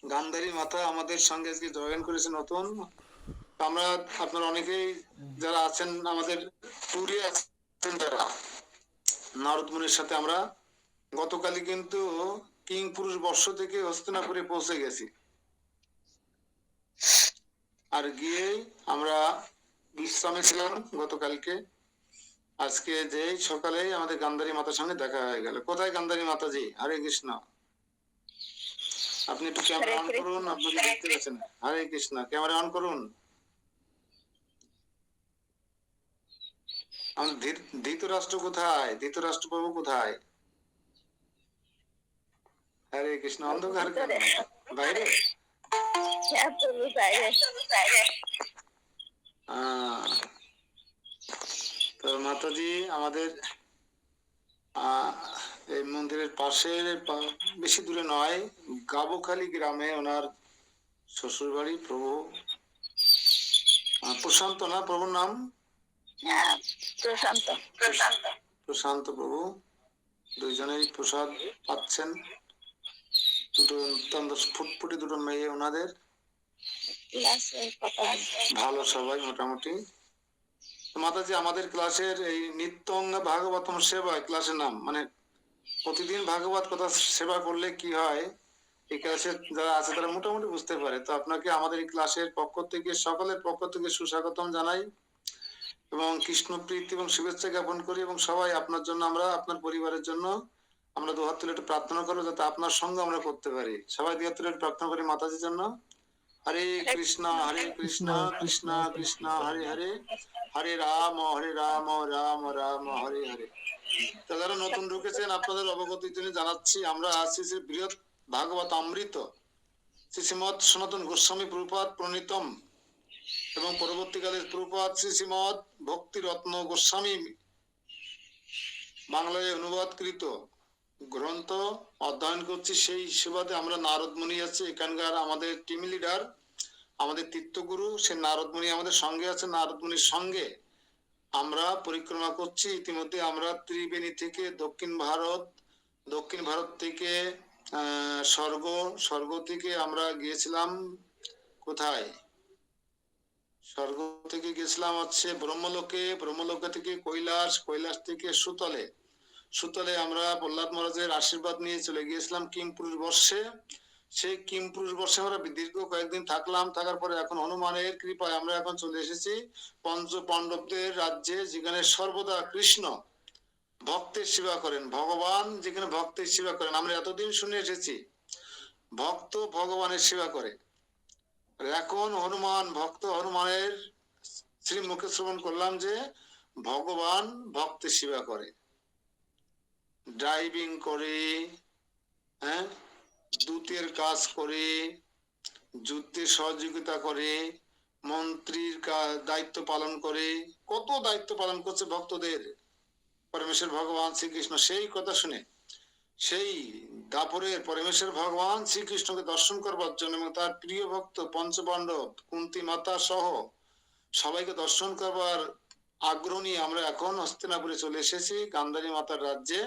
গান্ধারী মাতা আমাদের সঙ্গে আজকে জয়েন করেছে নতুন। আমরা আপনারা অনেকেই যারা আছেন আমাদের ট্যুরে আছেন, যারা নারদ মুনির সাথে আমরা গতকালই কিন্তু কিং পুরুষ বর্ষ থেকে হস্তিনাপুরে পৌঁছে গেছি। আর গিয়েই আমরা বিশ্রামে ছিলাম গতকালকে। আজকে যেই সকালেই আমাদের গান্ধারী মাতার সঙ্গে দেখা হয়ে গেল। কোথায় গান্ধারী মাতাজি? হরে কৃষ্ণ। আপনি একটু ক্যামেরা অন করুন, আপনাকে দেখতে পাচ্ছেন। হরে কৃষ্ণ, ক্যামেরা অন করুন। আমাদের ধৃতরাষ্ট্র কোথায়? ধৃতরাষ্ট্র প্রভু কোথায়? হরে কৃষ্ণ। অন্ধকার কেন? বাইরে? তো মাতাজি আমাদের এই মন্দিরের পাশে, বেশি দূরে নয়, গাবখালী গ্রামে ওনার শ্বশুর বাড়ি। প্রভু প্রশান্ত না প্রভুর নাম? প্রশান্ত। প্রশান্ত প্রভু দুইজনেই প্রসাদ পাচ্ছেন। দুটো অত্যন্ত ফুটফুটি দুটো মেয়ে ওনাদের, ভালো সবাই মোটামুটি। মাতাজি আমাদের ক্লাসের এই নিত্যং ভাগবতম সেবা ক্লাসের নাম, মানে প্রতিদিন ভাগবত কথা সেবা করলে কি হয় এই ক্লাসে যারা আছে তারা মোটামুটি বুঝতে পারে। তো আপনাকে আমাদের এই ক্লাসের পক্ষ থেকে, সকলের পক্ষ থেকে সুস্বাগতম জানাই এবং কৃষ্ণ প্রীতি এবং শুভেচ্ছা জ্ঞাপন করি। এবং সবাই আপনার জন্য, আমরা আপনার পরিবারের জন্য আমরা দুহাত তুলে একটু প্রার্থনা করবো যাতে আপনার সঙ্গে আমরা করতে পারি। সবাই দুহাত তুলে একটু প্রার্থনা করি মাতাজির জন্য। হরে কৃষ্ণ কৃষ্ণ কৃষ্ণ হরে হরে, হরে রাম রাম রাম হরে হরে। যারা নতুন ঢুকেছেন আপনাদের অবগতির জন্য জানাচ্ছি, আমরা আছি যে বৃহৎ ভাগবত অমৃত শ্রীমৎ সনাতন গোস্বামী প্রভুপাদ প্রণীতম এবং পরবর্তীকালে প্রভুপাদ শ্রীমৎ ভক্তি রত্ন গোস্বামী বাংলায় অনুবাদকৃত গ্রন্থ অধ্যয়ন করছি। সেই সুবাদে আমরা নারদ মুনি আছে এখানকার, আমাদের টিম লিডার, আমাদের তীর্থগুরু সে নারদ মুনি আমাদের সঙ্গে আছে। নারদ মুনির সঙ্গে আমরা পরিক্রমা করছি। ইতিমধ্যে আমরা ত্রিবেণী থেকে দক্ষিণ ভারত থেকে স্বর্গ থেকে আমরা গিয়েছিলাম কোথায়? স্বর্গ থেকে গেছিলাম হচ্ছে ব্রহ্মলোকে, ব্রহ্মলোকে থেকে কৈলাস থেকে সুতলে আমরা প্রহ্লাদ মহারাজের আশীর্বাদ নিয়ে চলে গিয়েছিলাম কিমপুরুষ বর্ষে। সেই কিমপুরুষ বর্ষে আমরা দীর্ঘ কয়েকদিন থাকলাম। থাকার পরে এখন হনুমানের কৃপায় আমরা এখন চলে এসেছি পঞ্চ পাণ্ডবদের রাজ্যে, যেখানে সর্বদা কৃষ্ণ ভক্তের সেবা করেন, ভগবান যেখানে ভক্তের সেবা করেন। আমরা এতদিন শুনে এসেছি ভক্ত ভগবানের সেবা করে, এখন হনুমানের শ্রী মুখে শ্রবণ করলাম যে ভগবান ভক্তের সেবা করে, ড্রাইভিং করে, হ্যাঁ, দূতের কাজ করে, যুদ্ধে সহযোগিতা করে, মন্ত্রীর দায়িত্ব পালন করে, কত দায়িত্ব পালন করছে ভক্তদের পরমেশ্বর ভগবান শ্রীকৃষ্ণ। সেই কথা শুনে সেই দাপরের পরমেশ্বর ভগবান শ্রীকৃষ্ণকে দর্শন করবার জন্য এবং তার প্রিয় ভক্ত পঞ্চপাণ্ডব, কুন্তি মাতা সহ সবাইকে দর্শন করবার আগ্রহ নিয়ে আমরা এখন হস্তিনাপুরে চলে এসেছি, গান্ধারী মাতার রাজ্যে।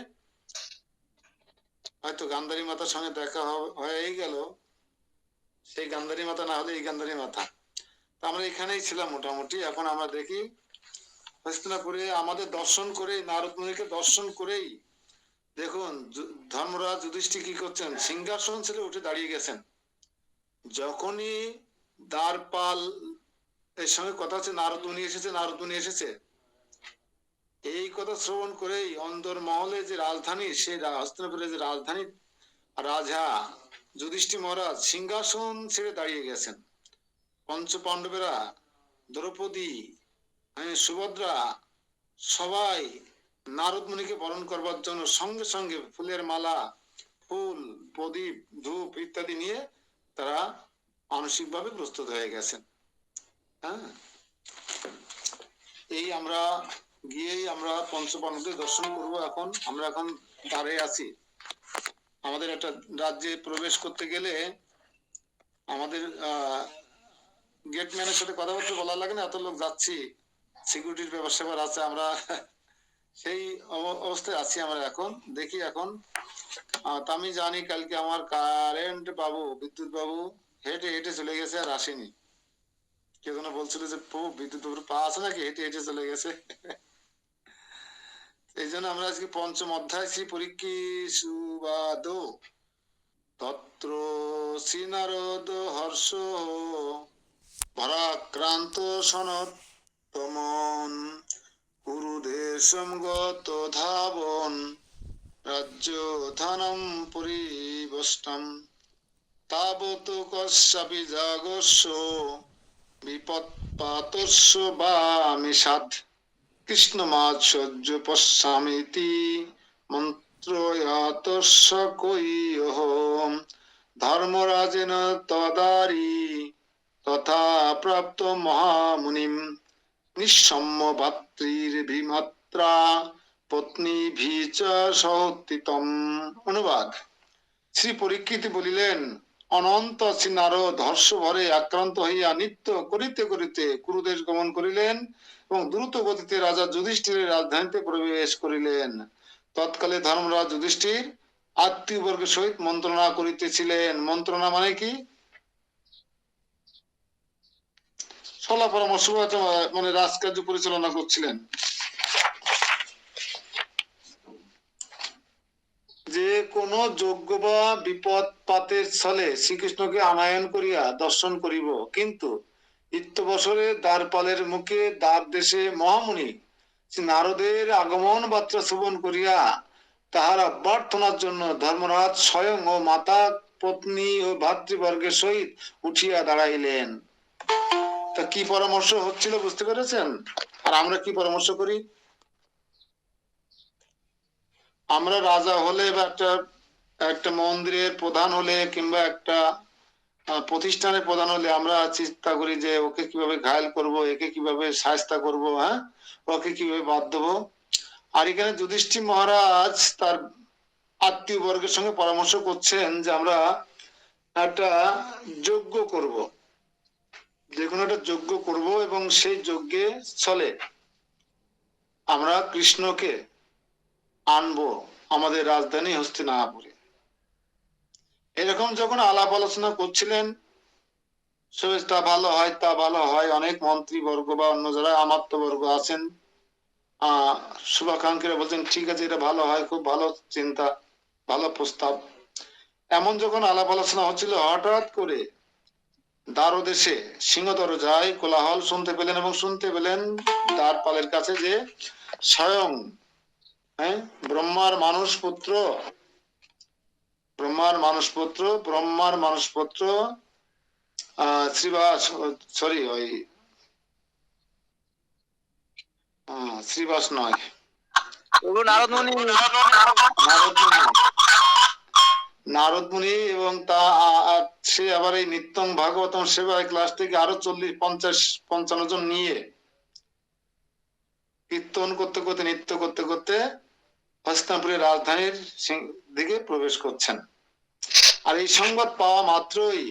হয়তো গান্ধারী মাতার সঙ্গে দেখা হয়ে গেল, সেই গান্ধারী মাতা না হলে এই গান্ধারী মাতা। আমরা এখানেই ছিলাম মোটামুটি। এখন আমরা দেখি হস্তিনাপুরে আমাদের দর্শন করে, নারদ মুনিকে দর্শন করেই দেখুন ধর্মরাজ যুধিষ্ঠির কি করছেন, সিংহাসন ছেড়ে উঠে দাঁড়িয়ে গেছেন। যখনই দ্বারপাল এর সঙ্গে কথা হচ্ছে নারদ মুনি এসেছে, এই কথা শ্রবণ করেই অন্দর মহলে যে রাজধানী, সেই হস্তিনাপুরের যে রাজধানী রাজা যুধিষ্ঠির মহারাজ সিংহাসন ছেড়ে দাঁড়িয়ে গেছেন। পঞ্চ পাণ্ডবেরা, দ্রৌপদী, সুভদ্রা সবাই নারদ মুনিকে বরণ করবার জন্য সঙ্গে সঙ্গে ফুলের মালা, ফুল, প্রদীপ, ধূপ ইত্যাদি নিয়ে তারা মানসিকভাবে প্রস্তুত হয়ে গেছেন। হ্যাঁ, এই আমরা গিয়েই আমরা পঞ্চপাণ্ডবদের দর্শন করব। আমরা এখন দ্বারে আছি। আমাদের একটা রাজ্যে প্রবেশ করতে গেলে আমাদের গেটম্যানের সাথে কথাবার্তা বলা লাগে না, এত লোক যাচ্ছি, সিকিউরিটির ব্যাপার স্যাপার আছে, আমরা সেই অবস্থায় আছি আমরা এখন। দেখি এখন তা আমি জানি কালকে আমার কারেন্ট বাবু, বিদ্যুৎ বাবু হেঁটে হেঁটে চলে গেছে, আর আসেনি। কে যেন বলছিল যে প্রভু বিদ্যুৎ বাবুর পা আছে নাকি, হেঁটে হেঁটে চলে গেছে। এই জন্য আমরা আজকে পঞ্চম অধ্যায় শ্রী পরীক্ষী সুবাদ তত্র শ্রী নারদ হর্ষ ভরাক্রান্ত সনতমন কুরুদেশম গত ধাবন রাজ্যধানম পরিবষ্টম তাবত কস্যাপি জাগস্য বিপৎপাতস্য বামিষাৎ কৃষ্ণমাৎসর্য পশ্যামিতি মন্ত্রয়াতস্য কৈয়ঃ ধর্মরাজেন তদারি তথা প্রাপ্ত মহামুনিম নিঃসম্য ভাতৃর্ভিমাত্রা পত্নীভি চ সহোত্থিতম। অনুবাদ। শ্রী পরীক্ষিত বলিলেন, অনন্ত শ্রী নারদ হর্ষ ভরে আক্রান্ত হইয়া নিত্য করিতে করিতে কুরুদেশ গমন করিলেন এবং দ্রুত গতিতে রাজা যুধিষ্ঠিরের রাজধানীতে প্রবেশ করিলেন। তৎকালে ধর্মরাজ যুধিষ্ঠির আত্মীয় বর্গের সহিত মন্ত্রণা করিতেছিলেন। মন্ত্রণা মানে কি? সলা পরামর্শ, মানে রাজকার্য পরিচালনা করছিলেন। যে কোন যজ্ঞ বা বিপদপাতের ছলে শ্রীকৃষ্ণকে আনায়ন করিয়া দর্শন করিব, কিন্তু ইত্যবসরে দ্বারপালের মুখে দ্বার দেশে মহামুনি শ্রী নারদের আগমন বার্তা শ্রবণ করিয়া তাহার অভ্যর্থনার জন্য ধর্মরাজ স্বয়ং ও মাতা পত্নী ও ভাতৃবর্গের সহিত উঠিয়া দাঁড়াইলেন। তা কি পরামর্শ হচ্ছিল বুঝতে পেরেছেন? আর আমরা কি পরামর্শ করি? আমরা রাজা হলে বা একটা মন্দিরের প্রধান হলে কিংবা একটা প্রতিষ্ঠানের প্রধান হলে আমরা চিন্তা করি যে ওকে কিভাবে ঘায়ল করব, একে কিভাবে শায়েস্তা করব, হ্যাঁ, ওকে কিভাবে বাদ দেবো। আর এখানে যুধিষ্ঠির মহারাজ তার আত্মীয় বর্গের সঙ্গে পরামর্শ করছেন যে আমরা একটা যজ্ঞ করব, যে কোনো একটা যজ্ঞ করব এবং সেই যজ্ঞে চলে আমরা কৃষ্ণকে আনবো আমাদের রাজধানী হস্তিনাপুরে। এরকম যখন আলাপ আলোচনা করছিলেন, তা ভালো হয়, তা ভালো হয়। অনেক মন্ত্রী বর্গ বা অন্য যারা আমাত্য বর্গ আছেন, শুভাকাঙ্ক্ষীরা বলছেন ঠিক আছে, এটা ভালো হয়, খুব ভালো চিন্তা, ভালো প্রস্তাব। এমন যখন আলাপ আলোচনা হচ্ছিল, হঠাৎ করে দ্বারদেশে সিংহ দরজায় কোলাহল শুনতে পেলেন এবং শুনতে পেলেন দ্বারপালের কাছে যে স্বয়ং ব্রহ্মার মানুষ পুত্র শ্রীবাস, সরি ওই শ্রীবাস নয়, নারদ মুনি এবং তা সে আবার এই নিত্যং ভাগবতম সেবায় ক্লাস থেকে আরো 40-50-55 জন নিয়ে কীর্তন করতে করতে, নৃত্য করতে করতে হস্তিনাপুরের রাজধানীর দিকে প্রবেশ করছেন। আর এই সংবাদ পাওয়া মাত্রই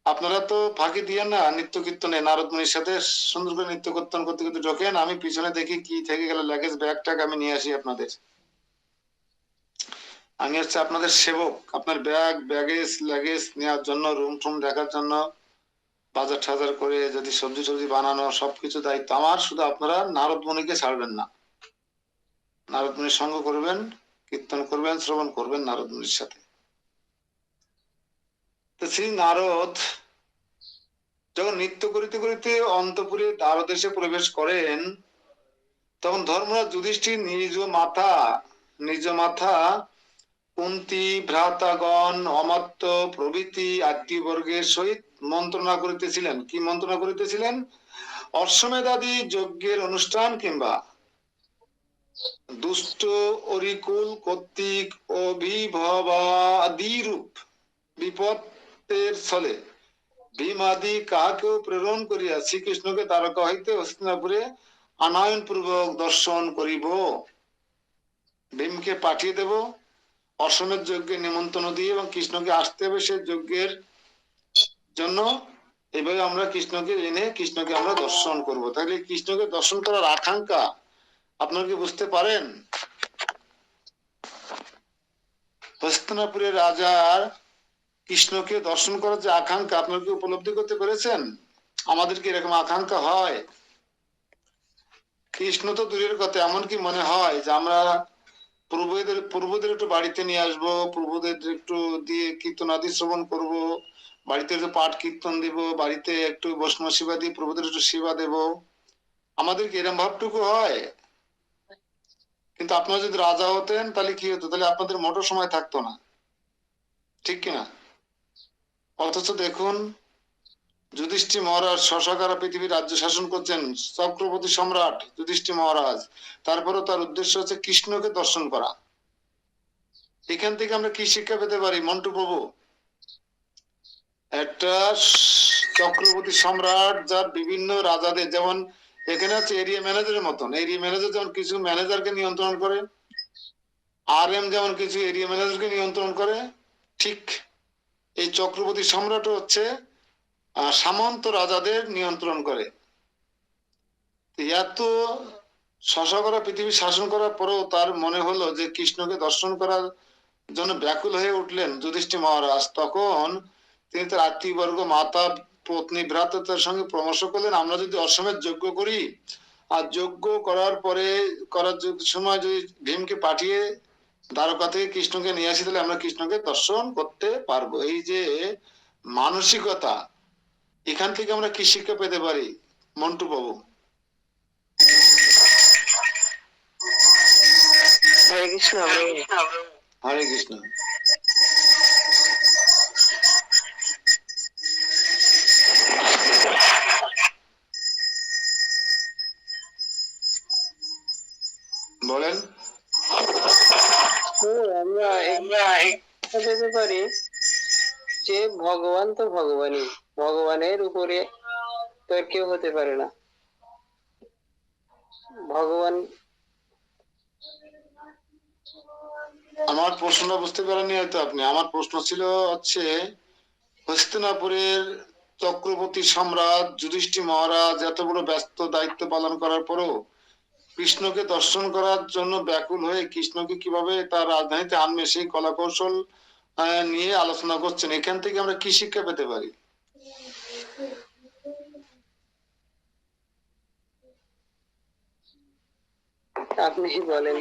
আপনারা তো ফাঁকি দিয়ে না নিত্য কীর্তনে নারদ মুনির সাথে সুন্দর করে নিত্য কীর্তন করতে করতে ঢোকেন, আমি পিছনে দেখি কি থেকে গেল, লাগেজ ব্যাগটাগ আমি নিয়ে আসি আপনাদের। আমি হচ্ছে আপনাদের সেবক, আপনার ব্যাগ লাগেজ নেওয়ার জন্য, রুম টুম দেখার জন্য, বাজার টাজার করে যদি সবজি টবজি বানানো, সবকিছু দায়িত্ব আমার। শুধু আপনারা নারদ মুনিকে ছাড়বেন না, নারদ মুনির সঙ্গ করবেন, কীর্তন করবেন, শ্রবণ করবেন নারদ মুনির সাথে। তো শ্রী নারদ যখন নৃত্য করিতে করিতে অন্তপুরে দ্বারদেশে প্রবেশ করেন, তখন ধর্মরাজ যুধিষ্ঠির নিজ মাথা কুন্তী ভ্রাতাগণ অমাত্য প্রভৃতি আত্মীয় বর্গের সহিত মন্ত্রণা করিতেছিলেন। কি মন্ত্রণা করিতেছিলেন? অশ্বমেধাদি যজ্ঞের অনুষ্ঠান কিংবা দুষ্ট অরিকুল কর্তৃক অভিভবাদিরূপ বিপদের ছলে ভীমাদি কাহাকেও প্রেরণ করিয়া শ্রীকৃষ্ণকে দ্বারকা হইতে হস্তিনাপুরে আনয়ন পূর্বক দর্শন করিব। ভীমকে পাঠিয়ে দেব, অশ্বমেধ যজ্ঞের নিমন্ত্রণ দিয়ে, এবং কৃষ্ণকে আসতে হবে সে যজ্ঞের জন্য এইভাবে আমরা কৃষ্ণকে এনে কৃষ্ণকে আমরা দর্শন করব। তাহলে কৃষ্ণকে দর্শন করার আকাঙ্ক্ষা আপনারা কি বুঝতে পারেন? হস্তিনাপুরের রাজার কৃষ্ণকে দর্শন করার যে আকাঙ্ক্ষা আপনারা কি উপলব্ধি করতে পেরেছেন? আমাদের কি এরকম আকাঙ্ক্ষা হয়? কৃষ্ণ তো দূরের কথা, এমনকি মনে হয় যে আমরা পূর্বদের একটু বাড়িতে নিয়ে আসবো, পূর্বদের একটু দিয়ে কীর্তনাদি শ্রবণ করব, বাড়িতে একটু পাঠ কীর্তন দিব, বাড়িতে একটু বৈষ্ণব সেবা দিয়ে প্রভুদের একটু সেবা দেব, আমাদের কি এরকম ভাবটুকু হয়? কিন্তু আপনারা যদি রাজা হতেন তাহলে কি হতো? তাহলে আপনাদের মোটর সময় থাকতো না, ঠিক কিনা? অথচ দেখুন, যুধিষ্ঠির মহারাজ শশাকারা পৃথিবীর রাজ্য শাসন করছেন, চক্রবর্তী সম্রাট যুধিষ্ঠির মহারাজ, তারপরেও তার উদ্দেশ্য হচ্ছে কৃষ্ণকে দর্শন করা। এখান থেকে আমরা কি শিক্ষা পেতে পারি মন্টু প্রভু? একটা চক্রবর্তী সম্রাট যার বিভিন্ন রাজাদের, যেমন এখানে হচ্ছে এরিয়া ম্যানেজারের মতন, এরিয়া ম্যানেজার যেমন কিছু ম্যানেজারকে নিয়ন্ত্রণ করে, RM যেমন কিছু এরিয়া ম্যানেজারকে নিয়ন্ত্রণ করে, ঠিক এই চক্রবর্তী সম্রাট হচ্ছে সামন্ত রাজাদের নিয়ন্ত্রণ করে। এত শশাকরা পৃথিবী শাসন করার পরেও তার মনে হলো যে কৃষ্ণকে দর্শন করার জন্য ব্যাকুল হয়ে উঠলেন যুধিষ্ঠির মহারাজ। তখন তিনি তার আত্মীয়বর্গ, মাতা, পত্নী, ভ্রাতাদের সঙ্গে পরামর্শ করলেন, আমরা যদি অশ্বমেধ যজ্ঞ করি, আর যজ্ঞ করার পরে করার সময় যদি ভীমকে পাঠিয়ে দ্বারকা থেকে কৃষ্ণকে নিয়ে আসি, তাহলে আমরা কৃষ্ণকে দর্শন করতে পারবো। এই যে মানসিকতা, এখান থেকে আমরা কি শিক্ষা পেতে পারি মন্টু বাবু? হরে কৃষ্ণ। হরে কৃষ্ণ। বলেন। আমরা পেতে পারি যে ভগবান তো ভগবানই, ভগবানের উপরে তো আর কেউ হতে পারে না। ভগবান, আমার প্রশ্নটা বুঝতে পারেননি হয়তো আপনি। আমার প্রশ্ন ছিল হচ্ছে, হস্তিনাপুরের চক্রবর্তী সম্রাট যুধিষ্ঠির মহারাজ এত বড় ব্যস্ত দায়িত্ব পালন করার পরও কৃষ্ণকে দর্শন করার জন্য ব্যাকুল হয়ে কৃষ্ণকে কিভাবে তার রাজধানীতে আনবে সেই কলা কৌশল নিয়ে আলোচনা করছেন। এখান থেকে আমরা কি শিক্ষা পেতে পারি? আপনি বলেন।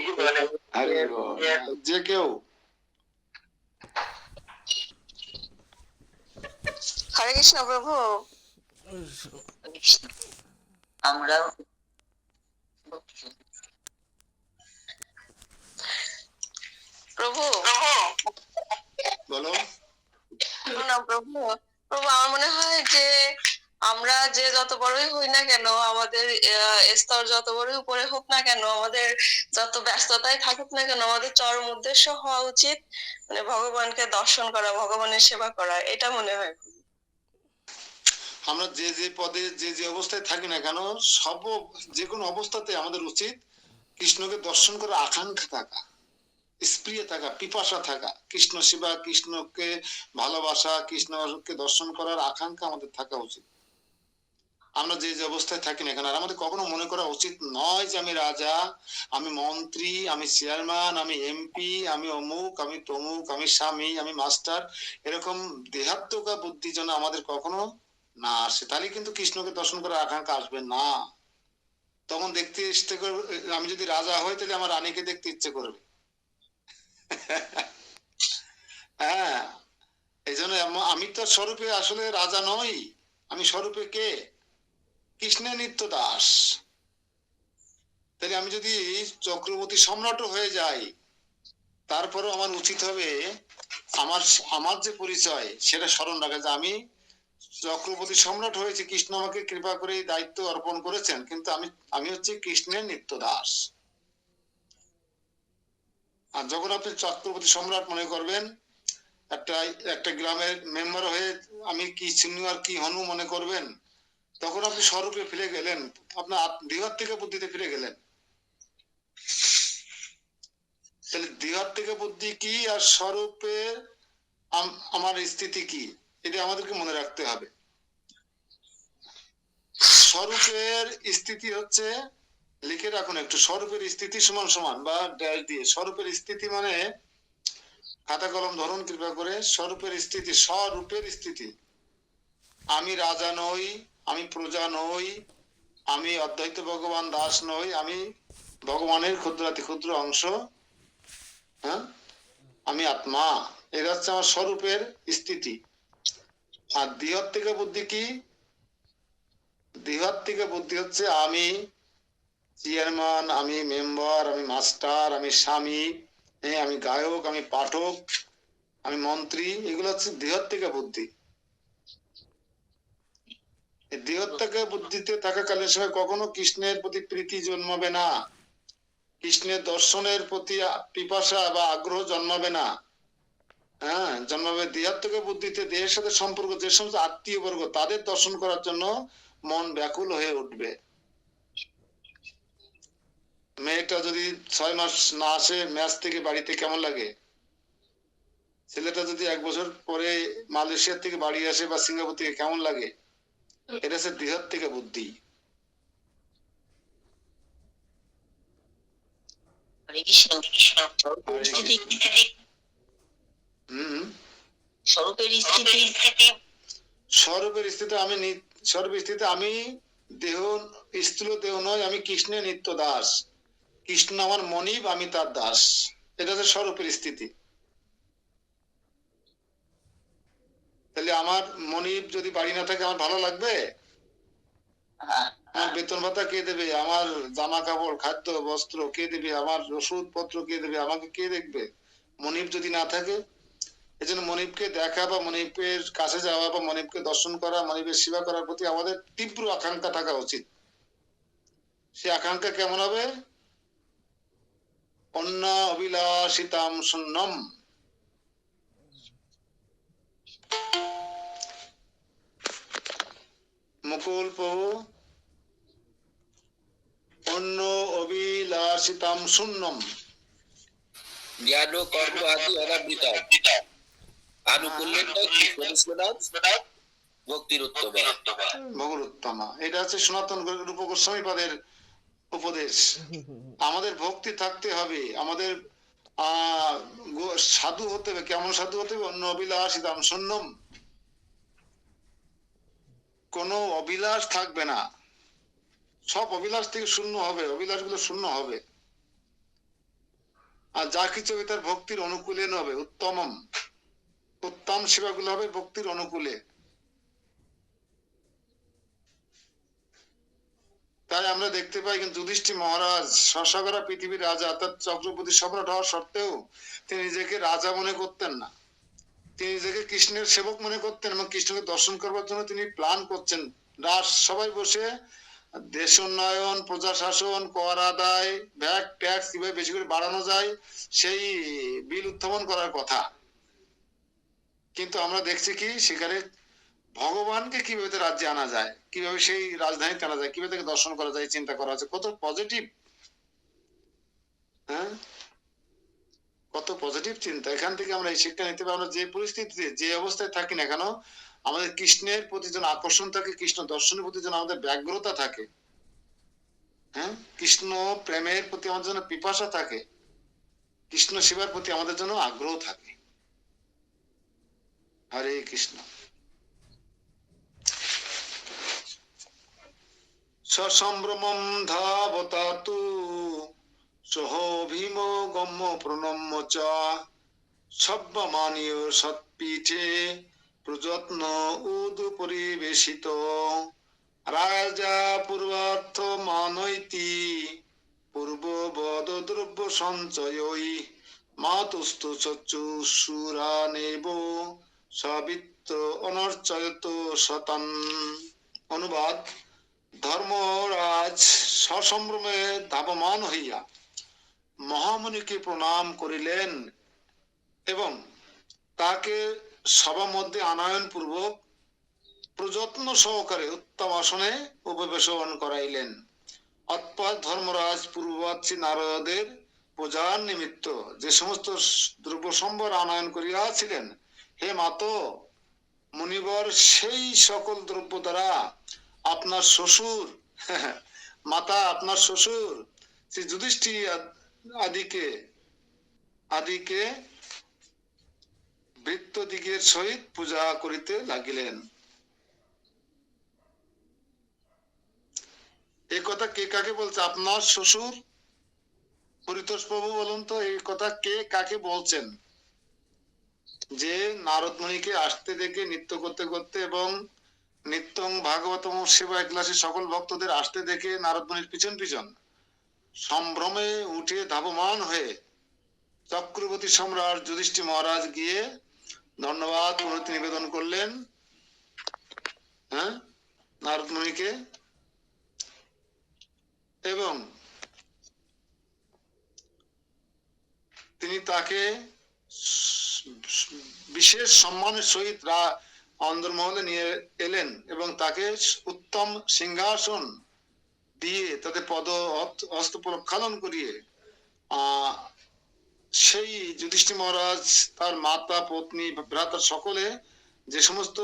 যে কেউ। হরে কৃষ্ণ প্রভু। আমরা প্রভু বলো। না প্রভু, প্রভু আমার মনে হয় যে আমরা যে যত বড়ই হই না কেন, আমাদের স্তর যত বড়ই উপরে হোক না কেন, আমাদের যত ব্যস্ততায় থাকুক না কেন, আমাদের চরম উদ্দেশ্য হওয়া উচিত মানে ভগবানকে দর্শন করা, ভগবানের সেবা করা। এটা মনে হয়। আমরা যে যে পদে যে যে অবস্থায় থাকি না কেন, যে কোনো অবস্থাতে আমাদের উচিত কৃষ্ণকে দর্শন করার আকাঙ্ক্ষা থাকা, স্প্রিয় থাকা, পিপাসা থাকা, কৃষ্ণ সেবা, কৃষ্ণকে ভালোবাসা, কৃষ্ণকে দর্শন করার আকাঙ্ক্ষা আমাদের থাকা উচিত। আমরা যে যে অবস্থায় থাকি না কেন, আর আমাদের কখনো মনে করা উচিত নয় যে আমি রাজা, আমি মন্ত্রী, আমি চেয়ারম্যান, আমি MP, আমি অমুক, আমি তমুক, আমি স্বামী, আমি মাস্টার, এরকম দেহাত্মকা বুদ্ধি যেন আমাদের কখনো না আসে। তাহলে কিন্তু কৃষ্ণকে দর্শন করার আকাঙ্ক্ষা আসবে না। তখন দেখতে ইচ্ছে করবে, আমি যদি রাজা হই তাহলে আমার রানীকে দেখতে ইচ্ছে করবে। হ্যাঁ, এই জন্য আমি তো স্বরূপে আসলে রাজা নই, আমি স্বরূপে কে? কৃষ্ণের নিত্য দাস। তাহলে আমি যদি চক্রবর্তী সম্রাট হয়ে যাই, তারপরেও আমার উচিত হবে আমার আমার যে পরিচয় সেটা স্মরণ রাখা, যে আমি চক্রবর্তী সম্রাট হয়েছে, কৃষ্ণ আমাকে কৃপা করে এই দায়িত্ব অর্পণ করেছেন, কিন্তু আমি হচ্ছে কৃষ্ণের নিত্য দাস। আর যখন আপনি চক্রবর্তী সম্রাট মনে করবেন, একটা একটা গ্রামের মেম্বার হয়ে আমি কি সিংহ আর কি হনু মনে করবেন, তখন আপনি স্বরূপে ফিরে গেলেন, আপনার দেহার থেকে বুদ্ধিতে ফিরে গেলেন। তাহলে দেহার থেকে বুদ্ধি কি আর স্বরূপে আমার স্থিতি কি, এটা আমাদেরকে মনে রাখতে হবে। স্বরূপের স্থিতি হচ্ছে, লিখে রাখুন একটু, স্বরূপের স্থিতি সমান সমান বা ড্যাশ দিয়ে, স্বরূপের স্থিতি মানে খাতা কলম ধরুন কৃপা করে। স্বরূপের স্থিতি, স্বরূপের স্থিতি, আমি রাজা নই, আমি প্রজা নই, আমি অদ্বৈত ভগবান দাস নই, আমি ভগবানের ক্ষুদ্রাতি ক্ষুদ্র অংশ, হ্যাঁ, আমি আত্মা। এটা হচ্ছে আমার স্বরূপের স্থিতি। আর বৃহত্তিক বুদ্ধি কি? বৃহত্তিক বুদ্ধি হচ্ছে আমি চেয়ারম্যান, আমি মেম্বার, আমি মাস্টার, আমি স্বামী, আমি গায়ক, আমি পাঠক, আমি মন্ত্রী। এগুলো হচ্ছে বৃহত্তিক বুদ্ধি। এই বৃহত্তিক বুদ্ধিতে থাকাকালীন সময় কখনো কৃষ্ণের প্রতি প্রীতি জন্মাবে না, কৃষ্ণের দর্শনের প্রতি পিপাসা বা আগ্রহ জন্মাবে না। হ্যাঁ, জন্মাবে বৃহত্তিক বুদ্ধিতে দেহের সাথে সম্পর্ক, যে সমস্ত আত্মীয় বর্গ তাদের দর্শন করার জন্য মন ব্যাকুল হয়ে উঠবে। মেয়েটা যদি 6 মাস না আসে ম্যাচ থেকে বাড়িতে, কেমন লাগে? ছেলেটা যদি 1 বছর পরে মালয়েশিয়া থেকে বাড়ি আসে বা সিঙ্গাপুর থেকে, কেমন লাগে? এটা হচ্ছে বৃহত্তিক বুদ্ধি। হরে কৃষ্ণ। হরে কৃষ্ণ। হম, স্বরূপের স্থিতি, স্বরূপের স্থিতি আমি স্বরূপের স্থিতি আমি দেহ, স্থূল দেহ নয়, আমি কৃষ্ণের নিত্য দাস। কৃষ্ণ আমার মনিব, আমি তার দাস। এটা হচ্ছে স্বরূপের স্থিতি। তাহলে আমার মনিব যদি বাড়ি না থাকে আমার ভালো লাগবে? আমার বেতন ভাতা কে দেবে? আমার জামা কাপড়, খাদ্য, বস্ত্র কে দেবে? আমার ওষুধ পত্র কে দেবে? আমাকে কে দেখবে মনিব যদি না থাকে? এই জন্য মনিবকে দেখা বা মনিবের কাছে যাওয়া বা মনিবকে দর্শন করা, মনিবের সেবা করার প্রতি আমাদের তীব্র আকাঙ্ক্ষা থাকা উচিত। সে আকাঙ্ক্ষা কেমন হবে? অন্য অভিলাষিতাম শূন্যম। মুকুল প্রভু, অন্য অভিলাষিতাম শূন্যম। জ্ঞান ও কর্ম আদি অনাবৃত আনুকূল্যের ভক্তির উত্তম। ভগবুত্তমা, এটা হচ্ছে সনাতন রূপ গোস্বামী পাদের উপদেশ। আমাদের ভক্তি থাকতে হবে, আমাদের সাধু হতে হবে। কেমন সাধু হতে হবে? অন্য অভিলাষিতাম শূন্যম, কোনো অভিলাষ থাকবে না, সব অভিলাষ থেকে শূন্য হবে, অভিলাষ গুলো শূন্য হবে। আর যা কিছু হবে তার ভক্তির অনুকূলে হবে। উত্তমম, উত্তম সেবাগুলো হবে ভক্তির অনুকূলে। তাই আমরা দেখতে পাই কিন্তু যুধিষ্ঠির মহারাজ শশাগরা পৃথিবীর রাজা অর্থাৎ চক্রবর্তী সম্রাট হওয়া সত্ত্বেও তিনি নিজেকে রাজা মনে করতেন না। তিনি নিজেকে কৃষ্ণের সেবক মনে করতেন এবং কৃষ্ণকে দর্শন করবার জন্য তিনি প্ল্যান করছেন। রাজ সবাই বসে দেশ উন্নয়ন, প্রজা শাসন, কর আদায়, ভ্যাট ট্যাক্স কিভাবে বেশি করে বাড়ানো যায় সেই বিল উত্থাপন করার কথা। কিন্তু আমরা দেখছি কি সেখানে ভগবানকে কিভাবে রাজ্যে আনা যায়, কিভাবে সেই রাজধানীতে আনা যায়, কিভাবে তাকে দর্শন করা যায়, চিন্তা করা হচ্ছে। কত পজিটিভ, হ্যাঁ, কত পজিটিভ চিন্তা। এখান থেকে আমরা এই শিক্ষা নিতে পারি, আমরা যে পরিস্থিতিতে যে অবস্থায় থাকি না কেন আমাদের কৃষ্ণের প্রতি যেন আকর্ষণ থাকে, কৃষ্ণ দর্শনের প্রতি যেন আমাদের ব্যগ্রতা থাকে, হ্যাঁ, কৃষ্ণ প্রেমের প্রতি আমাদের যেন পিপাসা থাকে, কৃষ্ণ সেবার প্রতি আমাদের যেন আগ্রহ থাকে। হরে কৃষ্ণ। সসম্ভ্রমম ধাবতাতু সহ ভীম গম্য প্রণম্য চ সব্যমানীয় সৎপীঠে প্রযত্ন উদু পরিবেশিত রাজা পূর্বার্থ মানৈতি পূর্ববদ দ্রব্য সঞ্চয়ই মাতুস্তু চক্ষুষুরা নেব সবিত্ত অনর্চয়ত শতন। অনুবাদ: ধর্মরাজ সসম্ভ্রমে ধাবমান হইয়া মহামুনিকে প্রণাম করিলেন এবং তাকে সভা মধ্যে আনয়ন পূর্বক প্রযত্ন সহকারে উত্তম আসনে উপবেশন করাইলেন। অতঃপর ধর্মরাজ পূর্ববর্তী নারদের পূজার নিমিত্ত যে সমস্ত দ্রব্য সম্ভার আনয়ন করিয়াছিলেন, হে মাতো মুনিবর সেই সকল দ্রব্য দ্বারা আপনার শ্বশুর মাতা আপনার শ্বশুর শ্রী যুধিষ্ঠির আদিকে আদিকে বৃত্ত দিগের সহিত পূজা করিতে লাগিলেন। এই কথা কে কাকে বলছে? আপনার শ্বশুর? পরিতোষ প্রভু বলুন তো, এই কথা কে কাকে বলছেন? যে নারদ মুনিকে আসতে দেখে নৃত্য করতে করতে এবং নিত্যং ভাগবতম সেবা ক্লাসে সকল ভক্তদের আসতে দেখে নারদ মুনির পিছন পিছন সম্ভ্রমে উঠে ধাবমান হয়ে চক্রবর্তী সম্রাট যুধিষ্ঠির মহারাজ গিয়ে ধন্যবাদ প্রণতি নিবেদন করলেন, হ্যাঁ, নারদ মুনিকে, এবং তিনি তাকে বিশেষ সম্মানের সহিত অন্দরমহলে নিয়ে এলেন এবং তাকে উত্তম সিংহাসন দিয়ে তাতে পদ হস্ত প্রক্ষালন করিয়ে সেই যুধিষ্ঠির মহারাজ তার মাতা পত্নী ভ্রাতা সকলে যে সমস্ত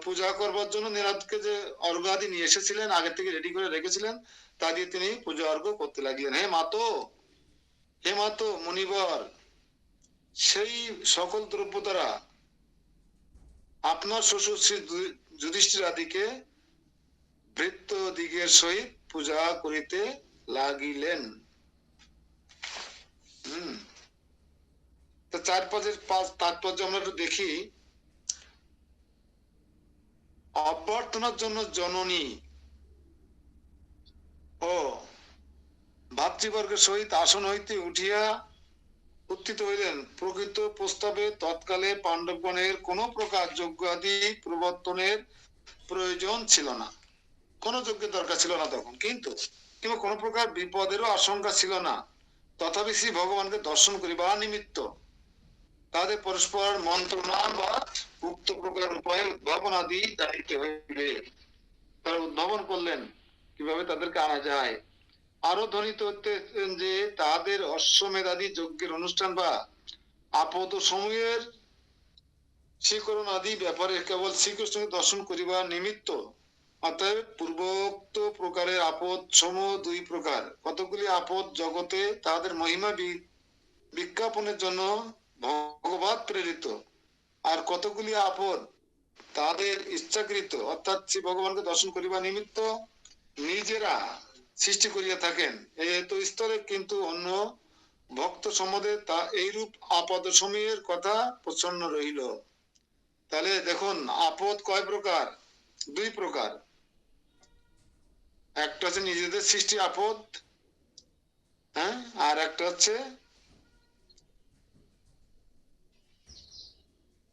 পূজা করবার জন্য নীলাদকে যে অর্ঘ্য আদি নিয়ে এসেছিলেন, আগে থেকে রেডি করে রেখেছিলেন, তা দিয়ে তিনি পূজা অর্ঘ্য করতে লাগলেন। হে মাতো মুনিবর, সেই সকল দ্রব্য দ্বারা আপনার শ্বশুর শ্রী যুধিষ্ঠির আদিকে বৃত্ত দিগের সহিত পূজা করিতে লাগিলেন। তো 4 পাঁচ তাৎপর্য আমরা একটু দেখি। অভ্যর্থনার জন্য জননী ও ভাতৃবর্গের সহিত আসন হইতে উঠিয়া উত্থিত হইলেন। প্রকৃত প্রস্তাবে তৎকালে পাণ্ডবগণের কোন প্রকার যজ্ঞ আদি প্রবর্তনের প্রয়োজন ছিল না, কোন যজ্ঞের দরকার ছিল না তখন, কিন্তু কিংবা কোন প্রকার বিপদেরও আশঙ্কা ছিল না। তথাপি শ্রী ভগবানকে দর্শন করিবার নিমিত্ত তাদের পরস্পর মন্ত্রণা বা উক্ত প্রকার উপায়ে উদ্ভাবন আদি দায়িত্ব হইবে। তারা উদ্ভাবন করলেন কিভাবে তাদেরকে আনা যায়। আরো ধ্বনিত হচ্ছে যে তাদের অশ্বমেধাদি যজ্ঞের অনুষ্ঠান বা আপদ সমূহের শ্রীকরণ আদি ব্যাপারে কেবল শ্রীকৃষ্ণকে দর্শন করিবার নিমিত্ত, অতএব পূর্বোক্ত প্রকারের আপদ সমূহ 2 প্রকার। কতগুলি আপদ জগতে তাদের মহিমা বিজ্ঞাপনের জন্য ভগবত প্রেরিত, আর কতগুলি আপদ তাদের ইচ্ছাকৃত, অর্থাৎ শ্রী ভগবানকে দর্শন করিবার নিমিত্ত নিজেরা সৃষ্টি করিয়া থাকেন। এই তো স্তরে কিন্তু অন্য ভক্ত সম্বন্ধে তা এইরূপ আপদ সমূহের কথা প্রচ্ছন্ন রহিল। তাহলে দেখুন, আপদ কয় প্রকার? 2 প্রকার। একটা হচ্ছে নিজেদের সৃষ্টি আপদ, হ্যাঁ, আর একটা হচ্ছে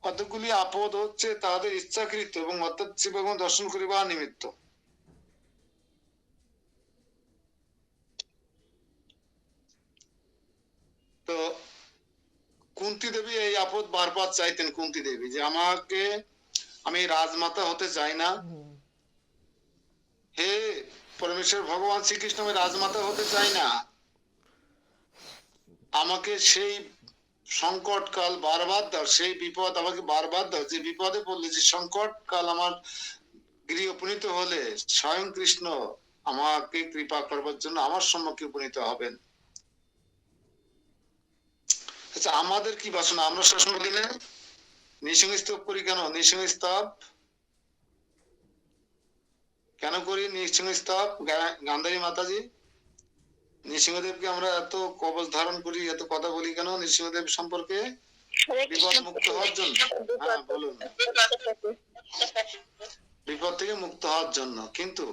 কতগুলি আপদ হচ্ছে তাদের ইচ্ছাকৃত এবং অর্থাৎ শ্রী ভগবান দর্শন করিবার নিমিত্ত। তো কুন্তী দেবী এই আপদ বারবার চাইতেন। কুন্তী দেবী যে আমি রাজমাতা হতে চাই না, হে পরমেশ্বর ভগবান শ্রীকৃষ্ণ, আমি রাজমাতা হতে চাই না, আমাকে সেই সংকট কাল বারবার দাও, সেই বিপদ আমাকে বারবার দাও, যে বিপদে পড়লে, যে সংকট কাল আমার গৃহে উপনীত হলে স্বয়ং কৃষ্ণ আমাকে কৃপা করবার জন্য আমার সম্মুখে উপনীত হবেন। আচ্ছা, আমাদের কি বাসনা? আমরা সবসময় দিনে নৃসিংহস্তব করি কেন? নৃসিংহস্তব কেন করি? নৃসিংহস্তব গান্ধারী মাতাজি, নৃসিংহদেবকে আমরা এত কবচ ধারণ করি, এত কথা বলি কেন নৃসিংহদেব সম্পর্কে? বিপদ মুক্ত হওয়ার জন্য। হ্যাঁ বলুন, বিপদ থেকে মুক্ত হওয়ার জন্য। কিন্তু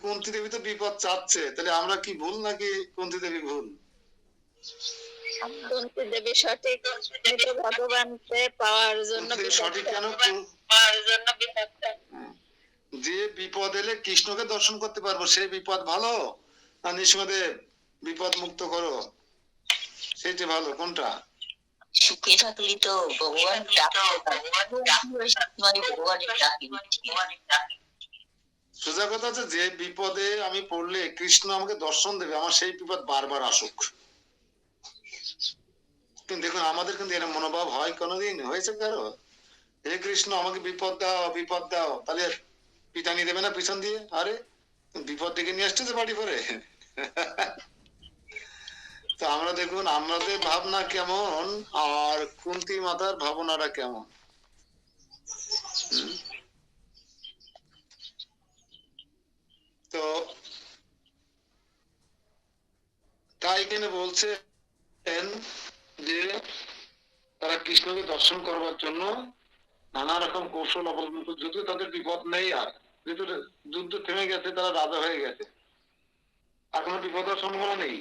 কুন্তী দেবী তো বিপদ চাচ্ছে, তাহলে আমরা কি ভুল নাকি কুন্তী দেবী ভুল? কুন্তী দেবী সঠিক, ভগবানকে পাওয়ার জন্য সঠিক কেন? যে বিপদ এলে কৃষ্ণকে দর্শন করতে পারবো, সেই বিপদ ভালো না নৃসিংহদেব বিপদ মুক্ত করো সেটা ভালো? কোনটা? সুখে থাকলে তো ভগবান সোজা কথা হচ্ছে, যে বিপদে আমি পড়লে কৃষ্ণ আমাকে দর্শন দেবে, আমার সেই বিপদ বারবার আসুক। কিন্তু দেখুন, আমাদের কিন্তু এর মনোভাব হয়? কোনোদিন হয়েছে কারো? হে কৃষ্ণ আমাকে বিপদ দাও, বিপদ দাও, তাহলে পিটানি দেবে না পিছন দিয়ে, আরে বিপদ ডেকে নিয়ে আসছে যে বাড়ি পরে। তো আমরা দেখুন আমাদের ভাবনা কেমন আর কুন্তী মাতার ভাবনাটা কেমন। হুম? তো তাই এখানে বলছেন যে তারা কৃষ্ণকে দর্শন করবার জন্য নানা রকম কৌশল অবলম্বন করছে, যদিও তাদের বিপদ নেই, আর যেহেতু যুদ্ধ থেমে গেছে, তারা রাজা হয়ে গেছে, আর কোনো বিপদ হওয়ার সম্ভাবনা নেই।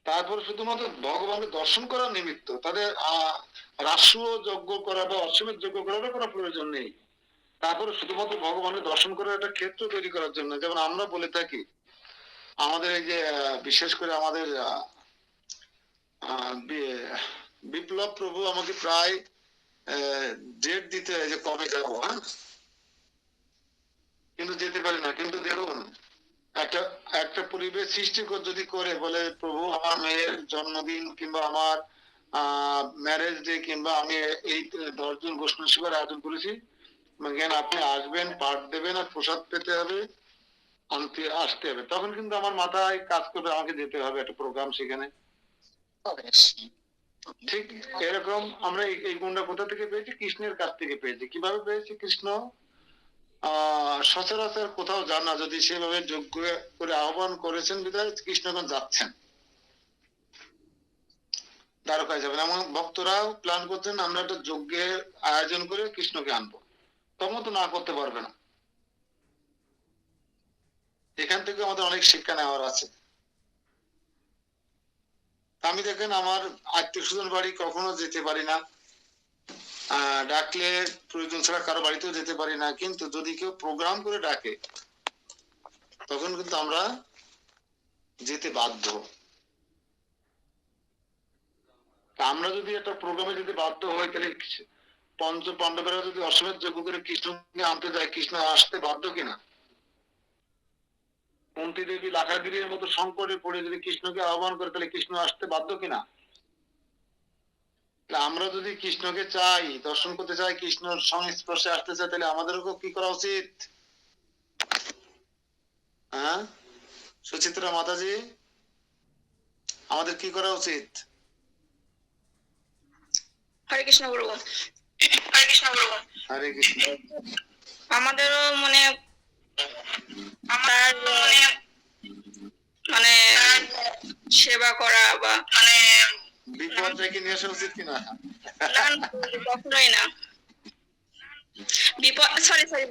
তারপর শুধুমাত্র ভগবানকে দর্শন করার নিমিত্ত তাদের রাষ্ট্র যজ্ঞ করা বা অশ্বমেধ যজ্ঞ করারও কোনো প্রয়োজন নেই। তারপরে শুধুমাত্র ভগবানের দর্শন করার একটা ক্ষেত্র তৈরি করার জন্য, যেমন আমরা বলে থাকি আমাদের এই যে বিশেষ করে আমাদের বিপ্লব প্রভু আমাকে প্রায় ডেট দিতে হয় যে কবে যাবো, হ্যাঁ, কিন্তু যেতে পারি না। কিন্তু দেখুন একটা একটা পরিবেশ সৃষ্টি যদি করে বলে প্রভু আমার মেয়ের জন্মদিন কিংবা আমার ম্যারেজ ডে কিংবা আমি এই 10 জন বৈষ্ণব সেবার আয়োজন করেছি, জ্ঞান আপনি আসবেন, পাঠ দেবেন আর প্রসাদ পেতে হবে, আসতে হবে, তখন কিন্তু আমার মাথায় কাজ করবে আমাকে যেতে হবে একটা প্রোগ্রাম সেখানে। অবশ্যই। ঠিক এরকম আমরা এই গুণটা কোথা থেকে পেয়েছি? কৃষ্ণের কাছ থেকে পেয়েছি। কিভাবে পেয়েছি? কৃষ্ণ সচরাচর কোথাও যান না, যদি সেভাবে যোগ্য করে আহ্বান করেছেন বিধায় কৃষ্ণ এখন যাচ্ছেন, দ্বারকায় যাবেন। এমন ভক্তরাও প্ল্যান করছেন আমরা একটা যজ্ঞের আয়োজন করে কৃষ্ণকে আনবো, তখন তো না করতে পারবে না। এখান থেকে আমাদের অনেক শিক্ষা নেওয়ার আছে। আমি দেখেন আমার আত্মীয় স্বজন বাড়ি কখনো যেতে পারি না, ডাকলে প্রয়োজন ছাড়া কারো বাড়িতেও যেতে পারি না, কিন্তু যদি কেউ প্রোগ্রাম করে ডাকে তখন কিন্তু আমরা যেতে বাধ্য। আমরা যদি একটা প্রোগ্রামে যেতে বাধ্য হই, তাহলে পঞ্চ পাণ্ডবেরা যদি অশ্বমেধ যজ্ঞ করে কৃষ্ণকে আনতে যায়, কৃষ্ণ আসতে বাধ্য কিনা? কুন্তী দেবী লাখাগিরির মতো সংকটে পড়ে যদি কৃষ্ণকে আহ্বান করে, তাহলে কৃষ্ণ আসতে বাধ্য কিনা? আমরা যদি কৃষ্ণকে চাই, দর্শন করতে চাই, কৃষ্ণর সংস্পর্শে আসতে চাই, তাহলে আমাদেরও কি করা উচিত? হ্যাঁ সুচিত্রা মাতাজি, আমাদের কি করা উচিত? হরে কৃষ্ণ গুরু। হরে কৃষ্ণ গুরু। হরে কৃষ্ণ। আমাদেরও মানে তার মানে সেবা করা বা মানে বিপদ ডেকে নিয়ে আসা উচিত কিনা? কখনোই না। বিপদ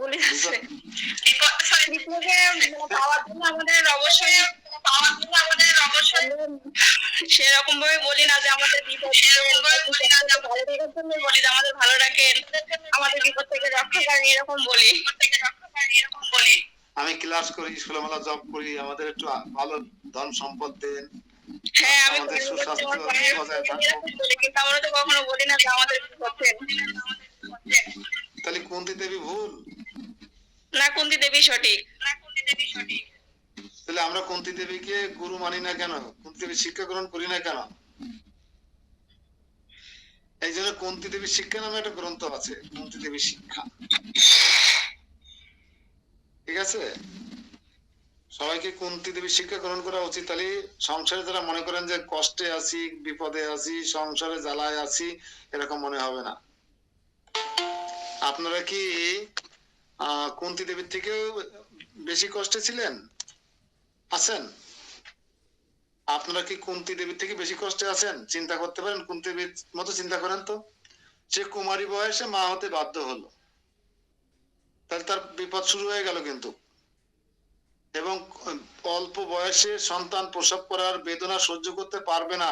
বলে যাচ্ছে। বিপদকে পাওয়ার জন্য আমাদের অবশ্যই সেরকম ভাবে বলি না যে আমাদের বিপদ, বলি যে আমাদের ভালো রাখেন, আমাদের বিপদ থেকে রক্ষা করেন, এরকম বলি। আমি ক্লাস করি, ষোলমালা জব করি, আমাদের একটু ভালো ধন সম্পদ দেন, হ্যাঁ আমি আমাদের সুস্বাস্থ্য বজায় থাকুক। কিন্তু আমরা তো কখনো বলি না যে আমাদের বিপদ দেন। তাহলে কুন্তী দেবী ভুল না, কুন্তী দেবী সঠিক। তাহলে আমরা কুন্তী দেবীকে গুরু মানি না কেন? কুন্তী দেবী শিক্ষা গ্রহণ করি না কেন? এই জন্য কুন্তী দেবী শিক্ষা নামে একটা গ্রন্থ আছে, কুন্তী দেবী শিক্ষা। ঠিক আছে, সবাইকে কুন্তী দেবী শিক্ষা গ্রহণ করা উচিত। তাহলে সংসারে যারা মনে করেন যে কষ্টে আছি, বিপদে আছি, সংসারে জ্বালায় আছি, এরকম মনে হবে না। আপনারা কি কুন্তী দেবীর থেকেও বেশি কষ্টে ছিলেন, আছেন? আপনারা কি কুন্তী দেবীর থেকে বেশি কষ্টে আছেন? চিন্তা করতে পারেন, কুন্তী দেবীর মতো চিন্তা করেন তো। সে কুমারী বয়সে মা হতে বাধ্য হলো, তাহলে তার বিপদ শুরু হয়ে গেল কিন্তু। এবং অল্প বয়সে সন্তান প্রসব করার বেদনা সহ্য করতে পারবে না,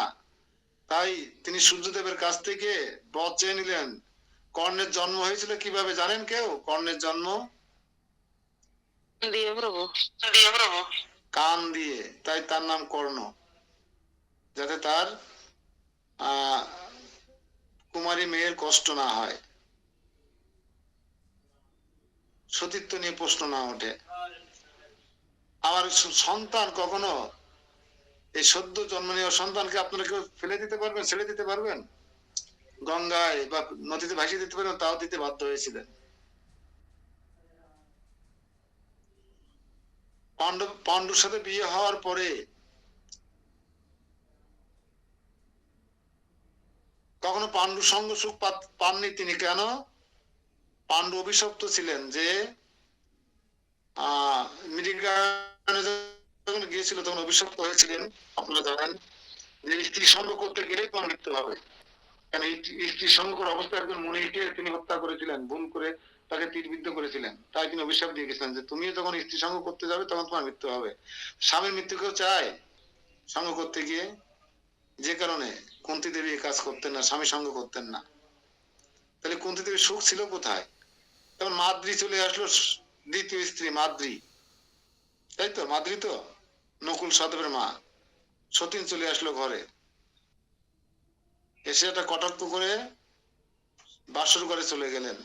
তাই তিনি সূর্যদেবের কাছ থেকে বর চেয়ে নিলেন। কর্ণের জন্ম হয়েছিল কিভাবে জানেন কেউ? কর্ণের জন্ম কান দিয়ে, তাই তার নাম কর্ণ, যাতে তার কুমারী মেয়ের কষ্ট না হয়, সতীত্ব নিয়ে প্রশ্ন না ওঠে। আমার সন্তান কখনো, এই সদ্য জন্ম নেওয়া সন্তানকে আপনারা কেউ ফেলে দিতে পারবেন, ছেড়ে দিতে পারবেন? গঙ্গায় বা নদীতে ভাসিয়ে দিতে পারবেন? তাও দিতে বাধ্য হয়েছিলেন। পাণ্ডুর সাথে বিয়ে হওয়ার পরে কখনো পাণ্ডুর সঙ্গ সুখ পাননি তিনি। কেন? পাণ্ডু অভিশপ্ত ছিলেন যে মৃগয়ানে যখন গিয়েছিল তখন অভিশপ্ত হয়েছিলেন, আপনারা জানেন, যে স্ত্রী সঙ্গ করতে গেলেই তোমার মৃত্যু হবে। কেন? স্ত্রী সঙ্গ করার অবস্থায় একজন মুনিকে তিনি হত্যা করেছিলেন, ভুল করে তাকে তীরবিদ্ধ করেছিলেন। তাই তিনি অভিশাপ দিয়ে গেছিলেন যে তুমিও যখন স্ত্রী সঙ্গ করতে যাবে তখন তোমার মৃত্যু হবে। স্বামীর মৃত্যু কেউ চায় সঙ্গ করতে গিয়ে? যে কারণে কুন্তী দেবী এই কাজ করতেন না, স্বামী সঙ্গ করতেন না। তাহলে কুন্তী দেবীর সুখ ছিল কোথায়? তখন মাদ্রি চলে আসলো, দ্বিতীয় স্ত্রী মাদ্রি, তাই তো? মাদ্রি তো নকুল সহদেবের মা। সতীন চলে আসলো ঘরে, এসে একটা কটাক্ষ করে বাসর ঘরে চলে গেলেন।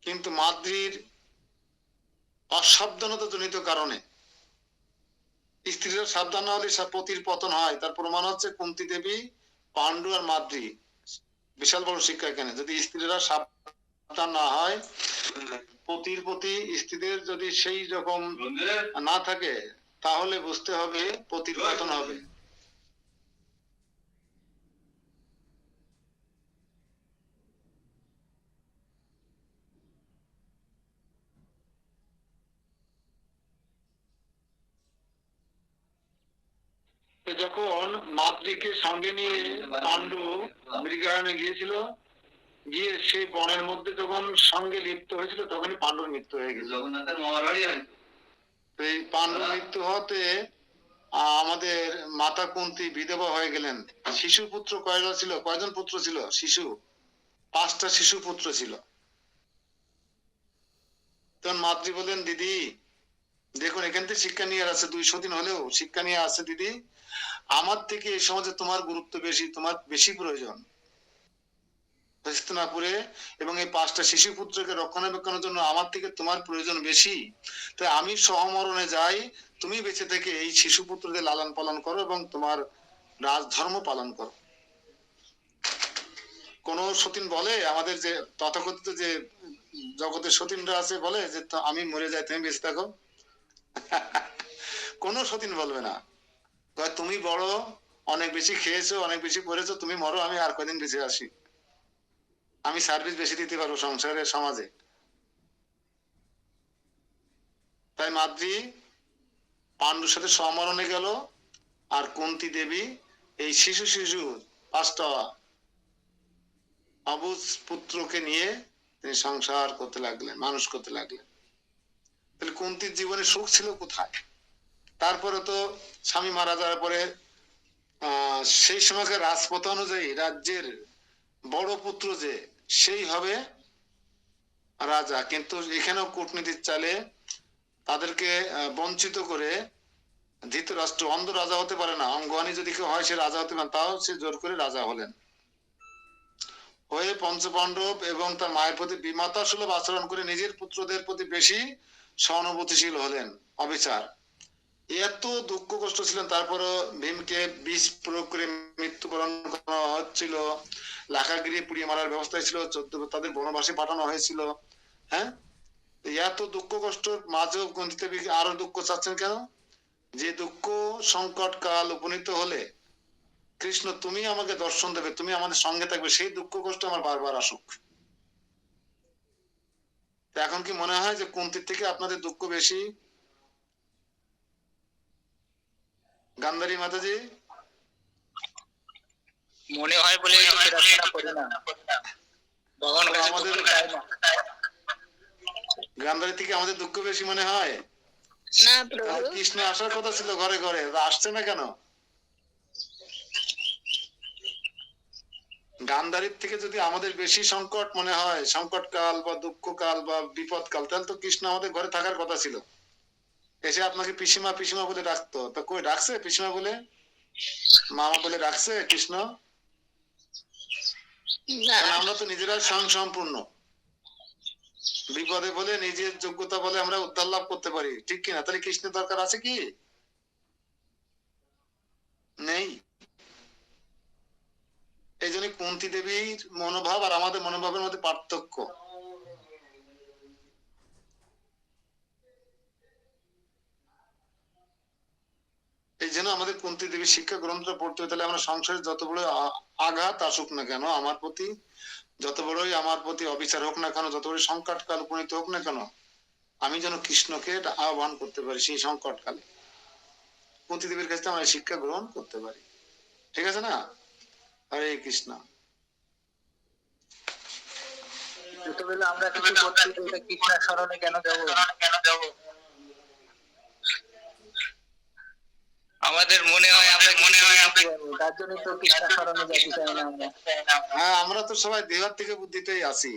কিন্তু মাদ্রির অসাবধানতা জনিত কারণে, স্ত্রীরা সাবধান না হলে পতির পতন হয়, তার প্রমাণ হচ্ছে কুন্তী দেবী, পাণ্ডু আর মাদ্রি। বিশাল বড় শিক্ষা এখানে। যদি স্ত্রীরা সাবধান না হয়, পতির প্রতি স্ত্রীদের যদি সেই রকম না থাকে, তাহলে বুঝতে হবে পতির পতন হবে। যখন মাদ্রিকে সঙ্গে নিয়ে পাণ্ডু মৃগয়ানে গিয়েছিল, গিয়ে সেই বনের মধ্যে যখন সঙ্গে লিপ্ত হয়েছিল তখনই পাণ্ডুর মৃত্যু হয়ে গেছিল। এই পাণ্ডুর মৃত্যু হতে আমাদের মাতা কুন্তী বিধবা হয়ে গেলেন। শিশু পুত্র কয়জন ছিল? কয়জন পুত্র ছিল? শিশু 5টা শিশু পুত্র ছিল। তখন মাতৃ বলেন, দিদি দেখুন এখান থেকে শিক্ষা নিয়ে আছে, 200 দিন হলেও শিক্ষা নিয়ে আছে। দিদি, আমার থেকে এই সমাজে তোমার গুরুত্ব বেশি, তোমার বেশি প্রয়োজন হস্তিনাপুরে, এবং এই 5টা শিশু পুত্রকে রক্ষণাবেক্ষণের জন্য আমার থেকে তোমার প্রয়োজন বেশি। তাই আমি সহমরণে যাই, তুমি বেঁচে থেকে এই শিশু পুত্রদের লালন পালন করো এবং তোমার রাজধর্ম পালন করো। কোন সতীন বলে, আমাদের যে তথাকথিত যে জগতের সতীনরা আছে, বলে যে আমি মরে যাই তুমি বেঁচে থাকো? কোন সতীন বলবে না। তুমি বড়, অনেক বেশি খেয়েছো, অনেক বেশি পড়েছো, তুমি মরো, আমি আর কয়দিন বেঁচে আসি, আমি সার্ভিস বেশি দিতে পারবো সংসারে, সমাজে। তাই মাদ্রি পাণ্ডুর সাথে সমরণে গেল, আর কুন্তী দেবী এই শিশু শিশু 5টা অবুজ পুত্রকে নিয়ে তিনি সংসার করতে লাগলেন, মানুষ করতে লাগলেন। তাহলে কুন্তীর জীবনে সুখ ছিল কোথায়? তারপরে তো স্বামী মারা যাওয়ার পরে সেই সময়কার রাজপ্রথা অনুযায়ী রাজ্যের বড় পুত্র যে, সেই হবে রাজা। কিন্তু এখানেও কূটনীতির চালে তাদেরকে বঞ্চিত করে ধৃতরাষ্ট্র, অন্ধ রাজা হতে পারে না, অঙ্গহানি যদি কেউ হয় সে রাজা হতে পারে, তাও সে জোর করে রাজা হলেন। হয়ে পঞ্চপাণ্ডব এবং তার মায়ের প্রতি বিমাতা সুলভ আচরণ করে নিজের পুত্রদের প্রতি বেশি সহানুভূতিশীল হলেন। অবিচার, এত দুঃখ কষ্ট ছিলেন, তারপরও ভীমকে বিষ প্রয়োগ করে মৃত্যুবরণ করা হচ্ছিল, লাখাগিরি পুড়িয়ে মারার ব্যবস্থা ছিল, তাদের বনবাসে পাঠানো হয়েছিল। হ্যাঁ, এত দুঃখ কষ্টের মাঝেও কুন্তী দেবী আরো দুঃখ চাচ্ছেন কেন? যে দুঃখ সংকট কাল উপনীত হলে কৃষ্ণ তুমি আমাকে দর্শন দেবে, তুমি আমাদের সঙ্গে থাকবে, সেই দুঃখ কষ্ট আমার বারবার আসুক। এখন কি মনে হয় যে কুন্তীর থেকে আপনাদের দুঃখ বেশি? গান্ধারী মাতাজি, মনে হয় বলে প্রার্থনা করি না, ভগবান কাছে আমাদের দুঃখ চাই না। গান্ধারী থেকে আমাদের দুঃখ বেশি মনে হয়? না আর প্রভু, কৃষ্ণ আসার কথা ছিল ঘরে ঘরে, আসছে না কেন? গান্ধারীর থেকে যদি আমাদের বেশি সংকট মনে হয়, সংকট কাল বা দুঃখ কাল বা বিপদ কাল, তাহলে তো কৃষ্ণ আমাদের ঘরে থাকার কথা ছিল। এসে আপনাকে পিসিমা পিসিমা বলে ডাকতো, তো কই ডাকছে পিসিমা বলে, মামা বলে ডাকছে কৃষ্ণ? না কারণ আমরা তো নিজেরা স্বয়ং সম্পূর্ণ, বিপদে বলে নিজের যোগ্যতা বলে আমরা উদ্ধার লাভ করতে পারি, ঠিক কিনা? তাহলে কৃষ্ণের দরকার আছে কি? নেই। এই জন্য কুন্তী দেবীর মনোভাব আর আমাদের মনোভাবের মধ্যে পার্থক্য। কুন্তী দেবী শিক্ষা গ্রন্থটা পড়তে হয়, তাহলে আমরা সংসারে যত বড় আঘাত আসুক না কেন আমার প্রতি, যত বড়ই আমার প্রতি অবিচার হোক না কেন, যত বড় সংকট কাল উপনীত হোক না কেন, আমি যেন কৃষ্ণকে আহ্বান করতে পারি সেই সংকট কালে, কুন্তী দেবীর কাছে আমরা শিক্ষা গ্রহণ করতে পারি। ঠিক আছে না? হরে কৃষ্ণ। ছোটবেলা আমরা কিছু করছি তো এটা কৃষ্ণের স্মরণে কেন যাবো? আমাদের মনে হয় আমরা তার জন্য তো কৃষ্ণের স্মরণে যেতে চাই না আমরা। হ্যাঁ, আমরা তো সবাই দেহার থেকে বুদ্ধিতেই আছি।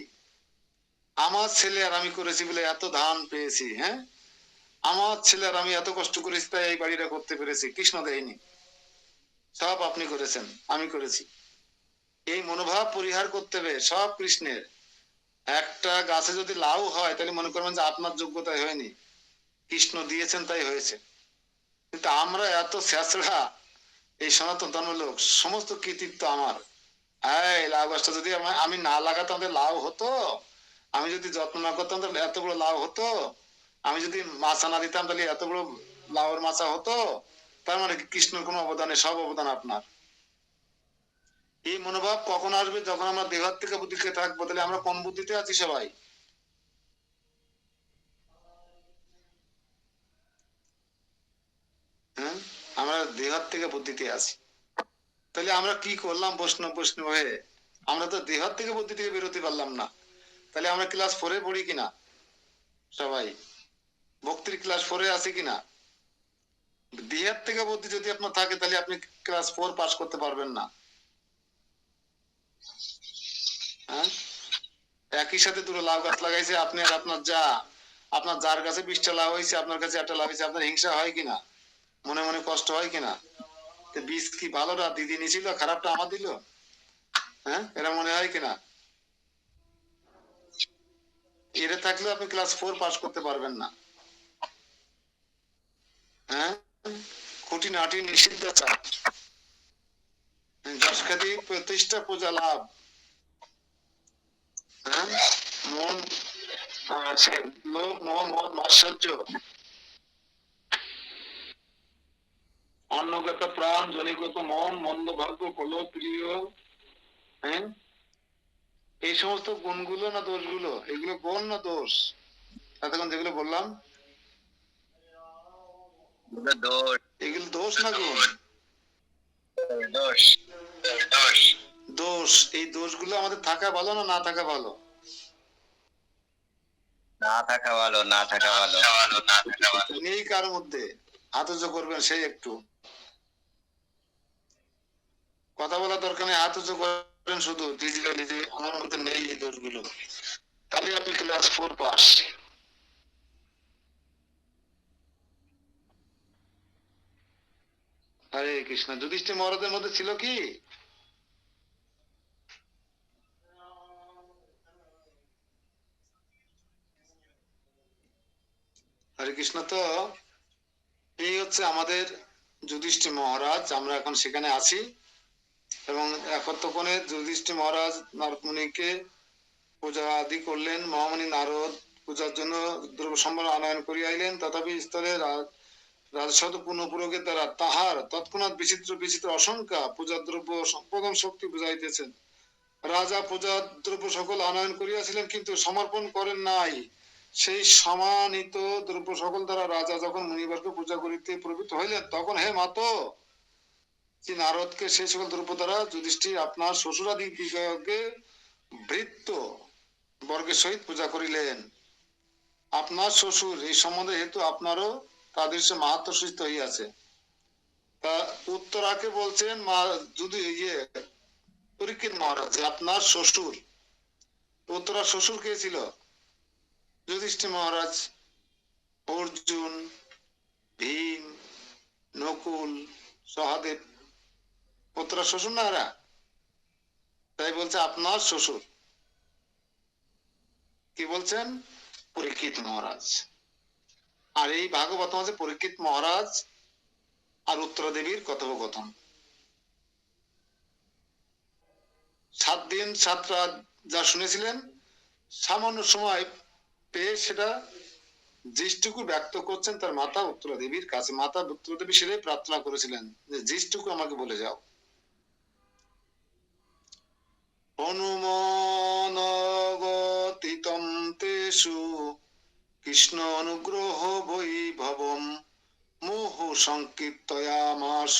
আমার ছেলে আর আমি করেছি বলে এত ধান পেয়েছি, হ্যাঁ, আমার ছেলে আর আমি এত কষ্ট করেছি তাই এই বাড়িটা করতে পেরেছি, কৃষ্ণ দেয়নি, সব আপনি করেছেন, আমি করেছি। এই মনোভাব পরিহার করতে হবে, সব কৃষ্ণের। একটা গাছে যদি লাউ হয় তাহলে মনে করবেন যে আপনার যোগ্যতায় হয়নি, কৃষ্ণ দিয়েছেন তাই হয়েছে। কিন্তু আমরা এত ছেঁচড়া, এই সনাতন ধর্মের লোক, সমস্ত কৃতিত্ব আমার। এই লাউ গাছটা যদি আমি না লাগাতাম তাহলে লাউ হতো, আমি যদি যত্ন না করতাম তাহলে এত বড় লাউ হতো, আমি যদি মাছা না দিতাম তাহলে এত বড় লাউর মাছা হতো। তার মানে কৃষ্ণের কোনো অবদানে, সব অবদান আপনার। এই মনোভাব কখন আসবে? যখন আমরা দেহার থেকে বুদ্ধিতে থাকবো। তাহলে আমরা কোন বুদ্ধিতে আছি সবাই? হ্যাঁ, আমরা দেহার থেকে বুদ্ধিতে আছি। তাহলে আমরা কি করলাম বৈষ্ণব বৈষ্ণব হয়ে? আমরা তো দেহার থেকে বুদ্ধি থেকে বেরোতে পারলাম না। তাহলে আমরা ক্লাস 4-এ পড়ি কিনা সবাই? ভক্তির ক্লাস 4-এ আছি কিনা? দেহার থেকে বুদ্ধি যদি আপনার থাকে তাহলে আপনি ক্লাস 4 পাস করতে পারবেন না। হ্যাঁ, একই সাথে দুটো লাউ গাছ লাগাইছে আপনি আর আপনার যা, আপনার যার কাছে 20টা লাউ হয়েছে আপনার কাছে একটা লাউ হয়েছে, আপনার হিংসা হয় কিনা? মনে মনে কষ্ট হয় কিনা? বীজ কি ভালোটা দিদি নিয়েছিল, খারাপটা আমার দিল? হ্যাঁ, এরা মনে হয় কিনা? এরা থাকলে আপনি ক্লাস 4 পাস করতে পারবেন না। হ্যাঁ, খুঁটিনাটি নিষিদ্ধাচার, যশ খ্যাতি প্রতিষ্ঠা পূজা লাভ, হ্যাঁ, মন লোক মোহ মদ মাৎসর্য, অন্নগত প্রাণ জনিগত মন মন্দ ভাগ্য কলো প্রিয়, হ্যাঁ, এই সমস্ত গুণগুলো না দোষগুলো? এগুলো গুণ না দোষ? এতক্ষণ যেগুলো বললাম এগুলো দোষ না গুণ? দোষ। এই দোষগুলো আমাদের থাকা ভালো না না থাকা ভালো? না থাকা ভালো, না থাকা ভালো। নেই কার মধ্যে? হাত উঁচু করবেন, সেই একটু কথা বলা দরকার নেই, হাত উঁচু করেন শুধু ডিজিটালি যে আমার মধ্যে নেই এই দোষগুলো, তাহলে আপনি ক্লাস 4 পাস। হরে কৃষ্ণ। যুধিষ্ঠির মহারাজের মধ্যে ছিল কি? হরে কৃষ্ণ। তো এই হচ্ছে আমাদের যুধিষ্ঠির মহারাজ, আমরা এখন সেখানে আছি। এবং এতক্ষণে যুধিষ্ঠির মহারাজ নারদ মুনিকে পূজা আদি করলেন। মহামুনি নারদ পূজার জন্য দ্রব্য সম্ভার আনয়ন করিয়াইলেন, তথাপি স্থলে রাজসদ পূর্ণ পুরোগের দ্বারা তাহার তৎক্ষণাৎ বিচিত্র বিচিত্র অসংখ্য পূজার দ্রব্য সম্পাদন শক্তি বুঝাইতেছেন। রাজা পূজার দ্রব্য সকল আনয়ন করিয়াছিলেন, কিন্তু সমর্পণ করেন নাই। সেই সমানিত দ্রব্য সকল দ্বারা রাজা যখন মুনিবরকে পূজা করিতে প্রবৃত্ত হইলেন, তখন হে মাতো, শ্রী নারদকে সেই সকল দ্রব্য দ্বারা যুধিষ্ঠির আপনার শ্বশুরাদি দিগকে ভৃত্য বর্গের সহিত পূজা করিলেন। আপনার শ্বশুর এই সম্বন্ধে হেতু আপনারও তাদের সে মাহাত্ম সূচিত হইয়াছে। তা উত্তরাকে বলছেন যদি পরীক্ষিত মহারাজ আপনার শ্বশুর। উত্তরা শ্বশুর কে ছিল? যুধিষ্ঠির মহারাজ, অর্জুন, ভীম, নকুল, সহদেব, উত্তরা শ্বশুর না এরা? তাই বলছে আপনার শ্বশুর। কি বলছেন? পরীক্ষিত মহারাজ। আর এই ভাগবত মাঝে পরীক্ষিত মহারাজ আর উত্তরা দেবীর কথোপকথন। 7 দিন 7 রাত যা শুনেছিলেন, সামান্য সময় পেয়ে সেটা যেটুকু ব্যক্ত করছেন তার মাতা উত্তরা দেবীর কাছে। মাতা উত্তরা দেবী সেটাই প্রার্থনা করেছিলেন যে যেটুকু আমাকে বলে যাও। হনুমানগতিতম তেষু কৃষ্ণ অনুগ্রহ বৈভবম মোহ সংকীর্তয়ামাস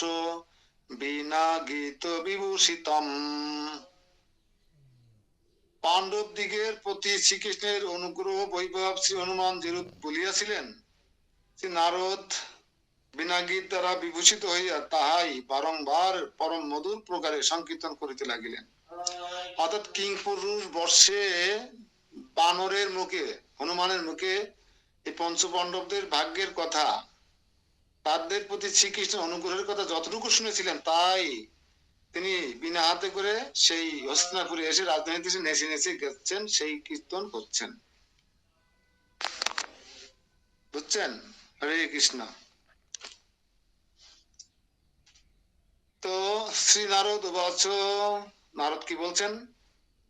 বিনা গীত বিভূষিতম। পাণ্ডব দিগের প্রতি শ্রীকৃষ্ণের অনুগ্রহ বৈভব শ্রী হনুমান যেরূপ বলিয়াছিলেন, শ্রী নারদ বিনা গীত দ্বারা বিভূষিত হইয়া তাহাই বারংবার পরম মধুর প্রকারে সংকীর্তন করিতে লাগিলেন। অর্থাৎ কিংপুরুষ বর্ষে বানরের মুখে, হনুমানের মুখে এই পঞ্চপাণ্ডবদের ভাগ্যের কথা, তাদের প্রতি শ্রীকৃষ্ণের অনুগ্রহের কথা যতটুকু শুনেছিলেন, তাই তিনি বিনা হাতে করে সেই হস্তিনাপুরে এসে রাজধানীতে এসে নেচে নেচে গেছেন, সেই কীর্তন করছেন। বুঝছেন? হরে কৃষ্ণ। তো শ্রী নারদ উবাচ, নারদ কি বলছেন?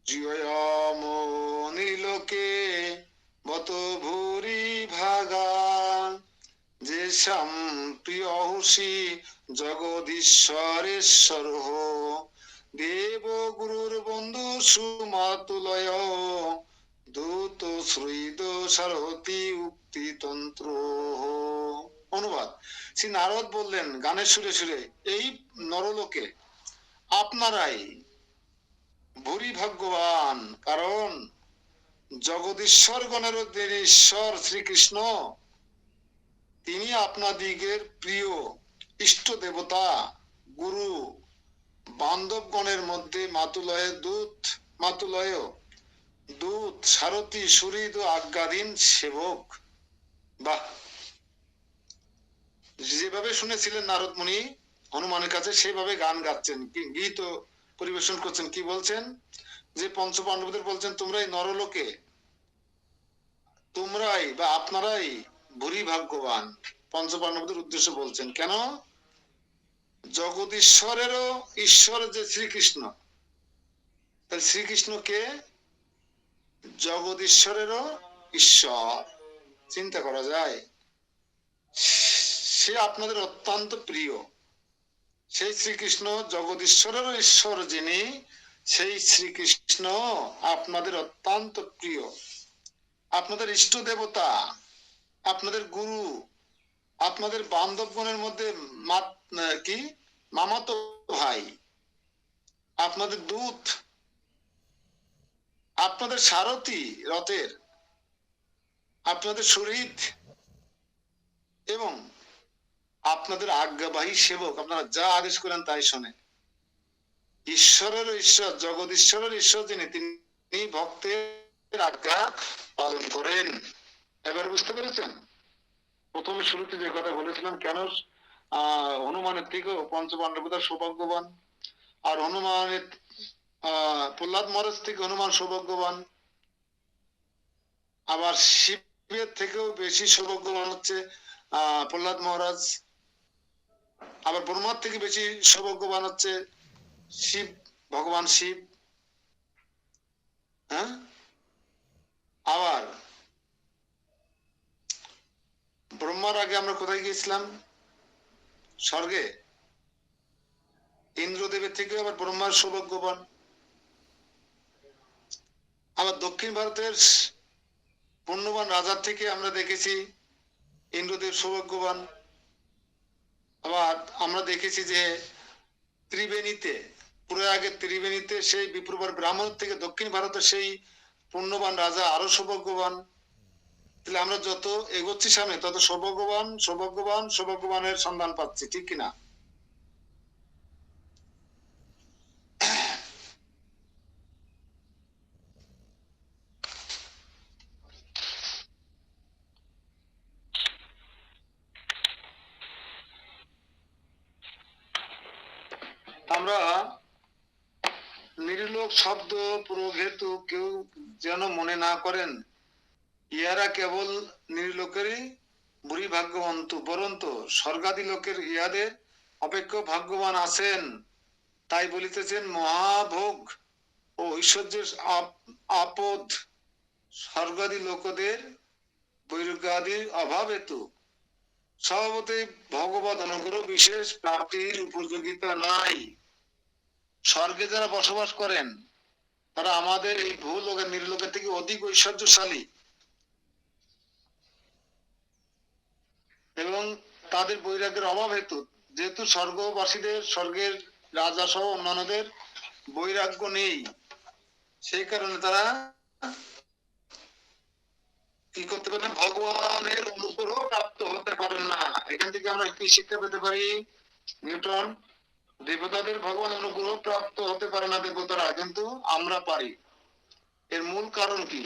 জিয়ম নীলোকে বত ভূরি ভাগা যেষাম প্রিয় হুষি জগদীশ্বরেশ্বর দেব গুরুর বন্ধু সুমাতুলয় দূত শ্রুইদ সারহতি উক্তি তন্ত্র। অনুবাদ: শ্রী নারদ বললেন গানের সুরে সুরে, এই নরলোকে আপনারাই ভূরি ভাগ্যবান, কারণ জগদীশ্বর গণের ঈশ্বর শ্রীকৃষ্ণ তিনি আপনাদিগের প্রিয় ইষ্ট দেবতা, গুরু, বান্ধবগণের মধ্যে মাতুলয় দূত সারথি সুহৃদ ও আজ্ঞাধীন সেবক। বাহ! যেভাবে শুনেছিলেন নারদ মুনি হনুমানের কাছে, সেভাবে গান গাচ্ছেন, গীত পরিবেশন করছেন। কি বলছেন? যে পঞ্চ পাণ্ডবদের বলছেন, তোমরাই নরলোকে, তোমরাই বা আপনারাই ভূরি ভাগ্যবান। পঞ্চ পাণ্ডবদের উদ্দেশ্য বলছেন। কেন? জগদীশ্বরেরও ঈশ্বর যে শ্রীকৃষ্ণ, তাই শ্রীকৃষ্ণকে জগদীশ্বরেরও ঈশ্বর চিন্তা করা যায়। সে আপনাদের অত্যন্ত প্রিয়। সেই শ্রীকৃষ্ণ জগদীশ্বরেরও ঈশ্বর যিনি, সেই শ্রীকৃষ্ণ আপনাদের অত্যন্ত প্রিয়, আপনাদের ইষ্ট দেবতা, আপনাদের গুরু, আপনাদের বান্ধবগণের মধ্যে কি মামাতো ভাই, আপনাদের দূত, আপনাদের সারথি রথের, আপনাদের সুহৃদ এবং আপনাদের আজ্ঞাবাহী সেবক। আপনারা যা আদেশ করেন তাই শোনে। ঈশ্বরের ঈশ্বর, জগদীশ্বরের ঈশ্বর যিনি, তিনি ভক্তের আজ্ঞা পালন করেন। এবার বুঝতে পেরেছেন? প্রথমে শুরুতে যে কথা বলেছিলাম, কেন হনুমানের থেকেও পঞ্চপাণ্ডবতা সৌভাগ্যবান, আর হনুমানের প্রহ্লাদ মহারাজ থেকে হনুমান সৌভাগ্যবান, আবার শিবের থেকেও বেশি সৌভাগ্যবান হচ্ছে প্রহ্লাদ মহারাজ, আবার ব্রহ্মার থেকে বেশি সৌভাগ্যবান হচ্ছে শিব, ভগবান শিব। হ্যাঁ, আবার ব্রহ্মার আগে আমরা কোথায় গিয়েছিলাম? স্বর্গে। ইন্দ্রদেবের থেকে আবার ব্রহ্মার সৌভাগ্যবান। আবার দক্ষিণ ভারতের পুণ্যবান রাজার থেকে আমরা দেখেছি ইন্দ্রদেব সৌভাগ্যবান। আবার আমরা দেখেছি যে ত্রিবেণীতে, প্রয়াগের ত্রিবেণীতে সেই বিপ্রবার ব্রাহ্মণ থেকে দক্ষিণ ভারতের সেই পুণ্যবান রাজা আরো সৌভাগ্যবান। তাহলে আমরা যত এগোচ্ছি সামনে, তত সৌভাগ্যবানের সন্ধান পাচ্ছি, ঠিক কিনা? আমরা নির্লোক শব্দ প্রয়োগ হেতু কেউ যেন মনে না করেন ইহারা কেবল নির্লোকেরই বুড়ি ভাগ্যবন্ত, বরন্তু স্বর্গাদি লোকের ইহাদের অপেক্ষা ভাগ্যবান আছেন। তাই বলিতেছেন, মহাভোগ ও ঐশ্বর্যের আপদ স্বর্গাদি লোকদের বৈরাগ্য আদির অভাব হেতু স্বভাবতই ভগবত অনুগ্রহ বিশেষ প্রাপ্তির উপযোগিতা নাই। স্বর্গে যারা বসবাস করেন তারা আমাদের এই ভূলোকের নির্লোকের থেকে অধিক ঐশ্বর্যশালী এবং তাদের বৈরাগ্যের অভাব হেতু, যেহেতু স্বর্গবাসীদের, স্বর্গের রাজা সহ অন্যান্যদের বৈরাগ্য নেই, সেই কারণে তারা কি করতে পারেন, ভগবানের অনুগ্রহ প্রাপ্ত হতে পারেন না। এখান থেকে আমরা কি শিক্ষা পেতে পারি? নিউটন, দেবতাদের ভগবান অনুগ্রহ প্রাপ্ত হতে পারে না দেবতারা, কিন্তু আমরা পারি। এর মূল কারণ কি?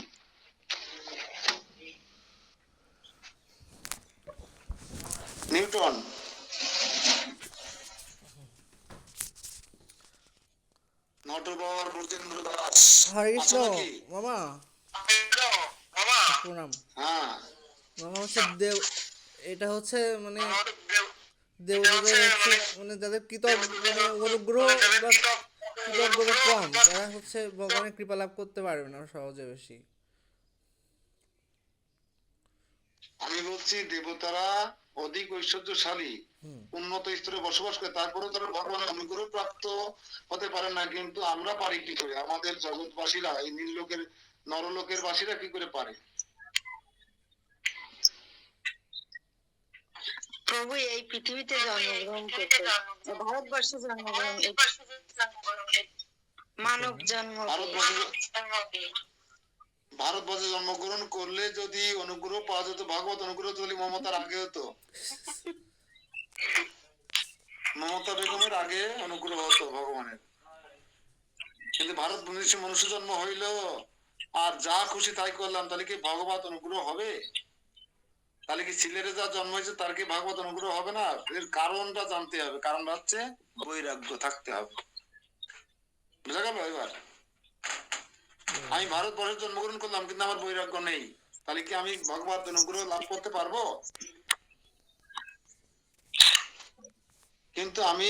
নিউটন, নটবর ব্রজেন্দ্র দাস হরে আছো কৃষ্ণ নাকি? মামা, প্রণাম। হ্যাঁ, মামা হচ্ছে দেব, এটা হচ্ছে মানে দেবতাদের হচ্ছে মানে যাদের মানে অনুগ্রহ বা কৃতজ্ঞতা কম, তারা হচ্ছে ভগবানের কৃপা লাভ করতে পারবে না সহজে বেশি। আমি বলছি দেবতারা অধিক ঐশ্বর্যশালী, হুম। উন্নত স্তরে বসবাস করে, তারপরেও তারা ভগবানের অনুগ্রহ প্রাপ্ত হতে পারে না, কিন্তু আমরা পারি কি করে? আমাদের জগৎবাসীরা, এই নীললোকের নরলোকের বাসীরা কি করে পারে? প্রভু এই পৃথিবীতে জন্মগ্রহণ করতে, ভারতবর্ষে জন্মগ্রহণ, মানব জন্ম ভারতবর্ষে জন্মগ্রহণ করলে যদি অনুগ্রহ পাওয়া যেত, ভাগবত অনুগ্রহ, তাহলে মমতার আগে হতো, মমতা বেগমের আগে অনুগ্রহ হতো ভগবানের। কিন্তু ভারত বর্ষে মনুষ্য জন্ম হইল আর যা খুশি তাই করলাম, তাহলে কি ভগবত অনুগ্রহ হবে? তাহলে কি ছেলেরা যা জন্ম হয়েছে তার কি ভাগবত অনুগ্রহ হবে না? এর কারণটা জানতে হবে। কারণটা হচ্ছে বৈরাগ্য থাকতে হবে। বুঝা গেল? এবার আমি ভারতবর্ষে জন্মগ্রহণ করলাম কিন্তু আমার বৈরাগ্য নেই, তাহলে কি আমি ভগবত অনুগ্রহ লাভ করতে পারবো? কিন্তু আমি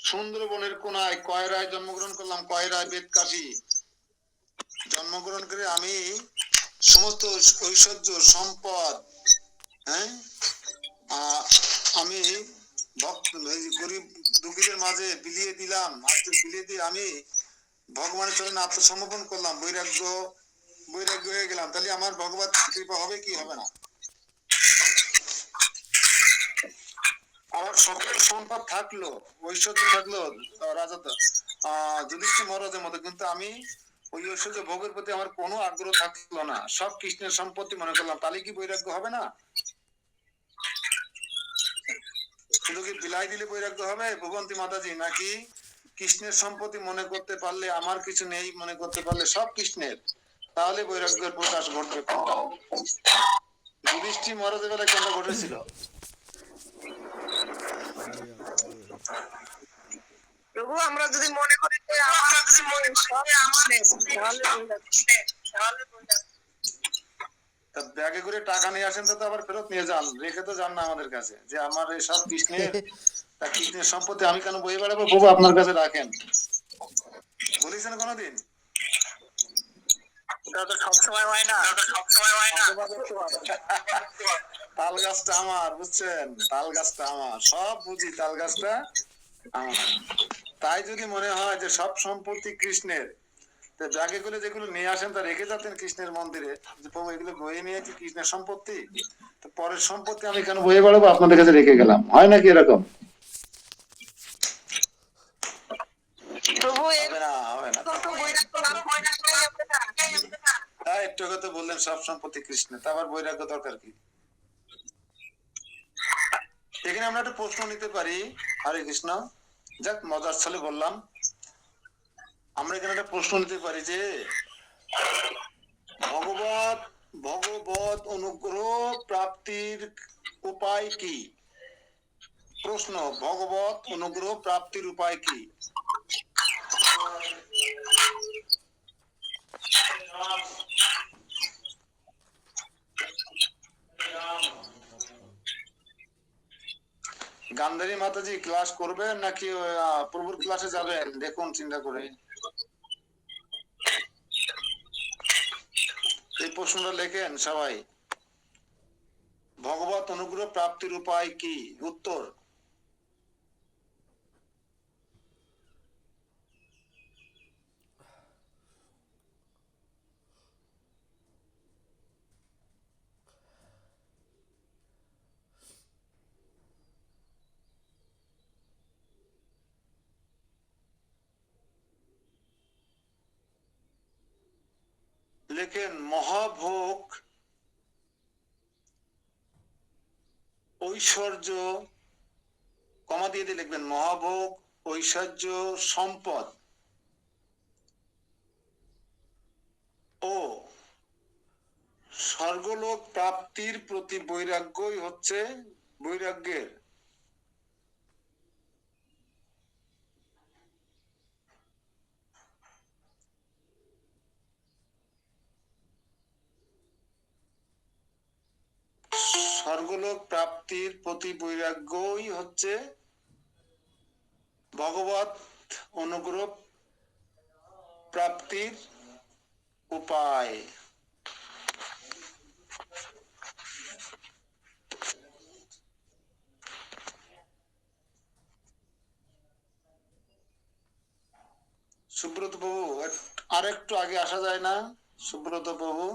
সুন্দরবনের কোনায় কয়রায় জন্মগ্রহণ করলাম, কয়রায় বেদকাশী জন্মগ্রহণ করে আমি সমস্ত ঐশ্বর্য সম্পদ, হ্যাঁ, আমি গরিব দুঃখীদের মাঝে বিলিয়ে দিলাম, বিলিয়ে দিয়ে আমি ভগবানের চরণে আত্মসমর্পণ করলাম, বৈরাগ্য হয়ে গেলাম, তাহলে আমার ভগবত কৃপা হবে কি হবে না? আমার সকল সম্পদ থাকলো, ঐশ্বর্য থাকলো রাজা যুধিষ্ঠির মহারাজের মতো, কিন্তু আমি ওই ঐশ্বর্য ভোগের প্রতি আমার কোনো আগ্রহ থাকলো না, সব কৃষ্ণের সম্পত্তি মনে করলাম, তাহলে কি বৈরাগ্য হবে না? শুধু কি বিলাই দিলে বৈরাগ্য হবে ভগবন্তী মাতাজি, নাকি কৃষ্ণের সম্পত্তি মনে করতে পারলে, আমার কিছু নেই মনে করতে পারলে, সব কৃষ্ণের, তাহলে বৈরাগ্যের প্রকাশ ঘটবে? যুধিষ্ঠির মহারাজের বেলায় কোনটা ঘটেছিল? প্রভু আমরা যদি মনে করি যে আমরা যদি মনে করি তাহলে তা ব্যাগে করে টাকা নিয়ে আসেন, তো আবার ফেরত নিয়ে যান, রেখে তো যান না আমাদের কাছে যে আমার এই সব কৃষ্ণের, তা কৃষ্ণের সম্পত্তি আমি কেন বয়ে বেড়াবো? প্রভু আপনার কাছে রাখেন, বলেছেন কোনোদিন? সবসময় হয় না, তাল গাছটা আমার, বুঝছেন, তাল গাছটা আমার, সব বুঝি, তাল গাছটা আমার। তাই যদি মনে হয় যে সব সম্পত্তি কৃষ্ণের, তো ব্যাগে করে যেগুলো নিয়ে আসেন তা রেখে যেতেন কৃষ্ণের মন্দিরে, যে প্রভু এগুলো বয়ে নিয়েছি কৃষ্ণের সম্পত্তি, তো পরের সম্পত্তি আমি কেন বয়ে বেড়াবো, আপনাদের কাছে রেখে গেলাম, হয় নাকি এরকম? প্রভু হবে না, হবে না। হ্যাঁ, একটু আগে তো বললেন সব সম্পত্তি কৃষ্ণের, তা আবার বৈরাগ্য দরকার কি? এখানে আমরা একটা প্রশ্ন নিতে পারি। হরে কৃষ্ণ, যাক মজার ছলে বললাম, আমরা এখানে একটা প্রশ্ন নিতে পারি যে ভগবত অনুগ্রহ প্রাপ্তির উপায় কি? প্রশ্ন, ভগবত অনুগ্রহ প্রাপ্তির উপায় কি? গান্ধারী মাতাজি ক্লাস করবেন নাকি প্রভুর ক্লাসে যাবেন? দেখুন চিন্তা করে এই প্রশ্নটা লেখেন সবাই। ভগবত অনুগ্রহ প্রাপ্তির উপায় কি? উত্তর, লেখেন মহাভোগ ঐশ্বর্য, কমা দিয়ে দিয়ে লিখবেন মহাভোগ ঐশ্বর্য সম্পদ ও স্বর্গলোক প্রাপ্তির প্রতি বৈরাগ্যই হচ্ছে বৈরাগ্যের স্বর্গলোক প্রাপ্তির প্রতি বৈরাগ্যই হচ্ছে ভগবত অনুগ্রহ প্রাপ্তির উপায়। সুব্রত বাবু, আরেকটু আগে আসা যায় না? সুব্রত বাবু,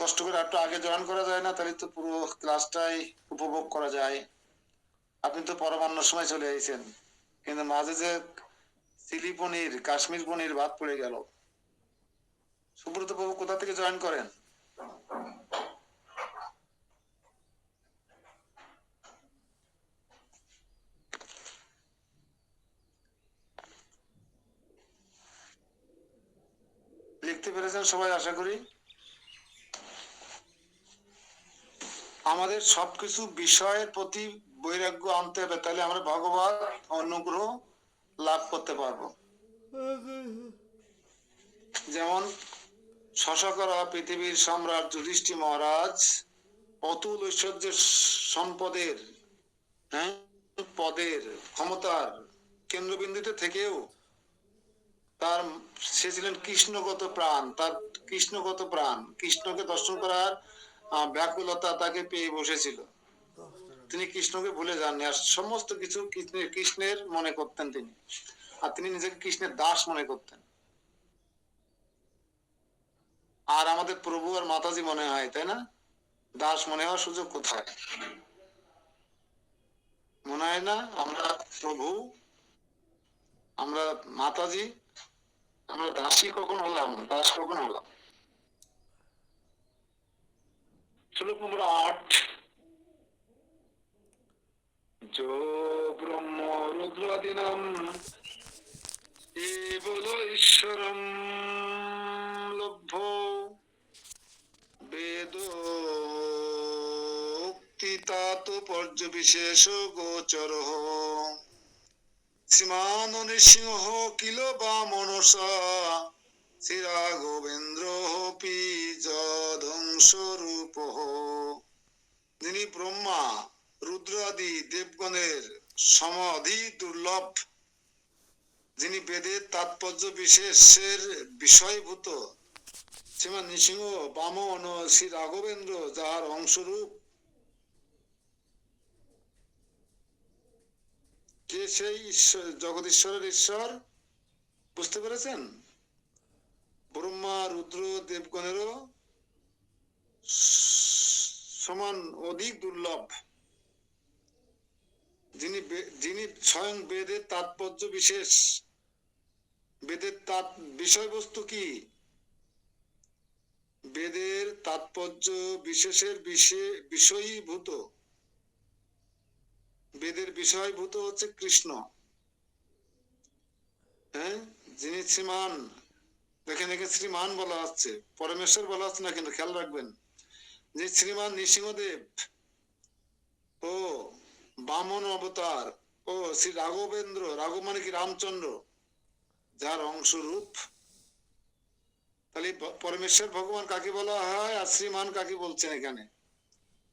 কষ্ট করে একটু আগে জয়েন করা যায় না? তাহলে তো পুরো ক্লাসটাই উপভোগ করা যায়। আপনি তো পরমান্ন সময় চলে এসেছেন, কিন্তু মাঝে যে চিলি পনির, কাশ্মীর পনির বাদ পড়ে গেল। সুব্রত বাবু কোথা থেকে জয়েন করেন? লিখতে পেরেছেন সবাই আশা করি। আমাদের সবকিছু বিষয়ের প্রতি বৈরাগ্য আনতে হবে, তাহলে আমরা ভগবত অনুগ্রহ লাভ করতে পারবো। যেমন শশকরা পৃথিবীর সম্রাট যুধিষ্ঠির মহারাজ অতুল ঐশ্বর্যের সম্পদের, হ্যাঁ, পদের, ক্ষমতার কেন্দ্রবিন্দুতে থেকেও তার সে ছিলেন কৃষ্ণগত প্রাণ, তার কৃষ্ণগত প্রাণ, কৃষ্ণকে দর্শন করার ব্যাকুলতা তাকে পেয়ে বসেছিল। তিনি কৃষ্ণকে ভুলে যাননি, আর সমস্ত কিছু কৃষ্ণের মনে করতেন তিনি, আর তিনি নিজেকে কৃষ্ণের দাস মনে করতেন। আর আমাদের প্রভু আর মাতাজি মনে হয়, তাই না? দাস মনে হওয়ার সুযোগ কোথায়? মনে হয় না আমরা প্রভু, আমরা মাতাজি, আমরা দাসী কখন হলাম, দাস কখন হলাম? শ্লোক নম্বর 8, जो ब्रह्म रुद्रादिनाम केवल ईश्वरम लभ्यो वेदोक्तितात पर्यविशेष गोचरः श्रीमान नृसिंह किल वा मनसा श्रीराघवेन्द्रोऽपि যদংশরূপः। যিনি ব্রহ্মা রুদ্র আদি দেবগণের সমাধি দুর্লভ, যিনি বেদের তাৎপর্য বিশেষের বিষয়ভূত, শ্রীমান নৃসিংহ বামন ও শ্রী রাঘবেন্দ্র যাহার অংশরূপ, কে সেই ঈশ্বর, জগদীশ্বরের ঈশ্বর? বুঝতে পেরেছেন? ব্রহ্মা রুদ্র দেবগণেরও সমান অধিক দুর্লভ, যিনি স্বয়ং বেদের তাৎপর্য বিশেষ, বেদের বিষয়বস্তু কি? বেদের তাৎপর্য বিশেষের বিষয়ীভূত, বেদের বিষয়ভূত হচ্ছে কৃষ্ণ। হ্যাঁ, যিনি শ্রীমান, দেখেন এখানে শ্রীমান বলা হচ্ছে, পরমেশ্বর বলা হচ্ছে না, কিন্তু খেয়াল রাখবেন যে শ্রীমান নৃসিংহদেব ও বামন অবতার ও শ্রী রাঘবেন্দ্র, রাঘব মানে কি রামচন্দ্র, যার অংশরূপ। তাহলে পরমেশ্বর ভগবান কাকে বলা হয় আর শ্রীমান কাকে বলছেন এখানে?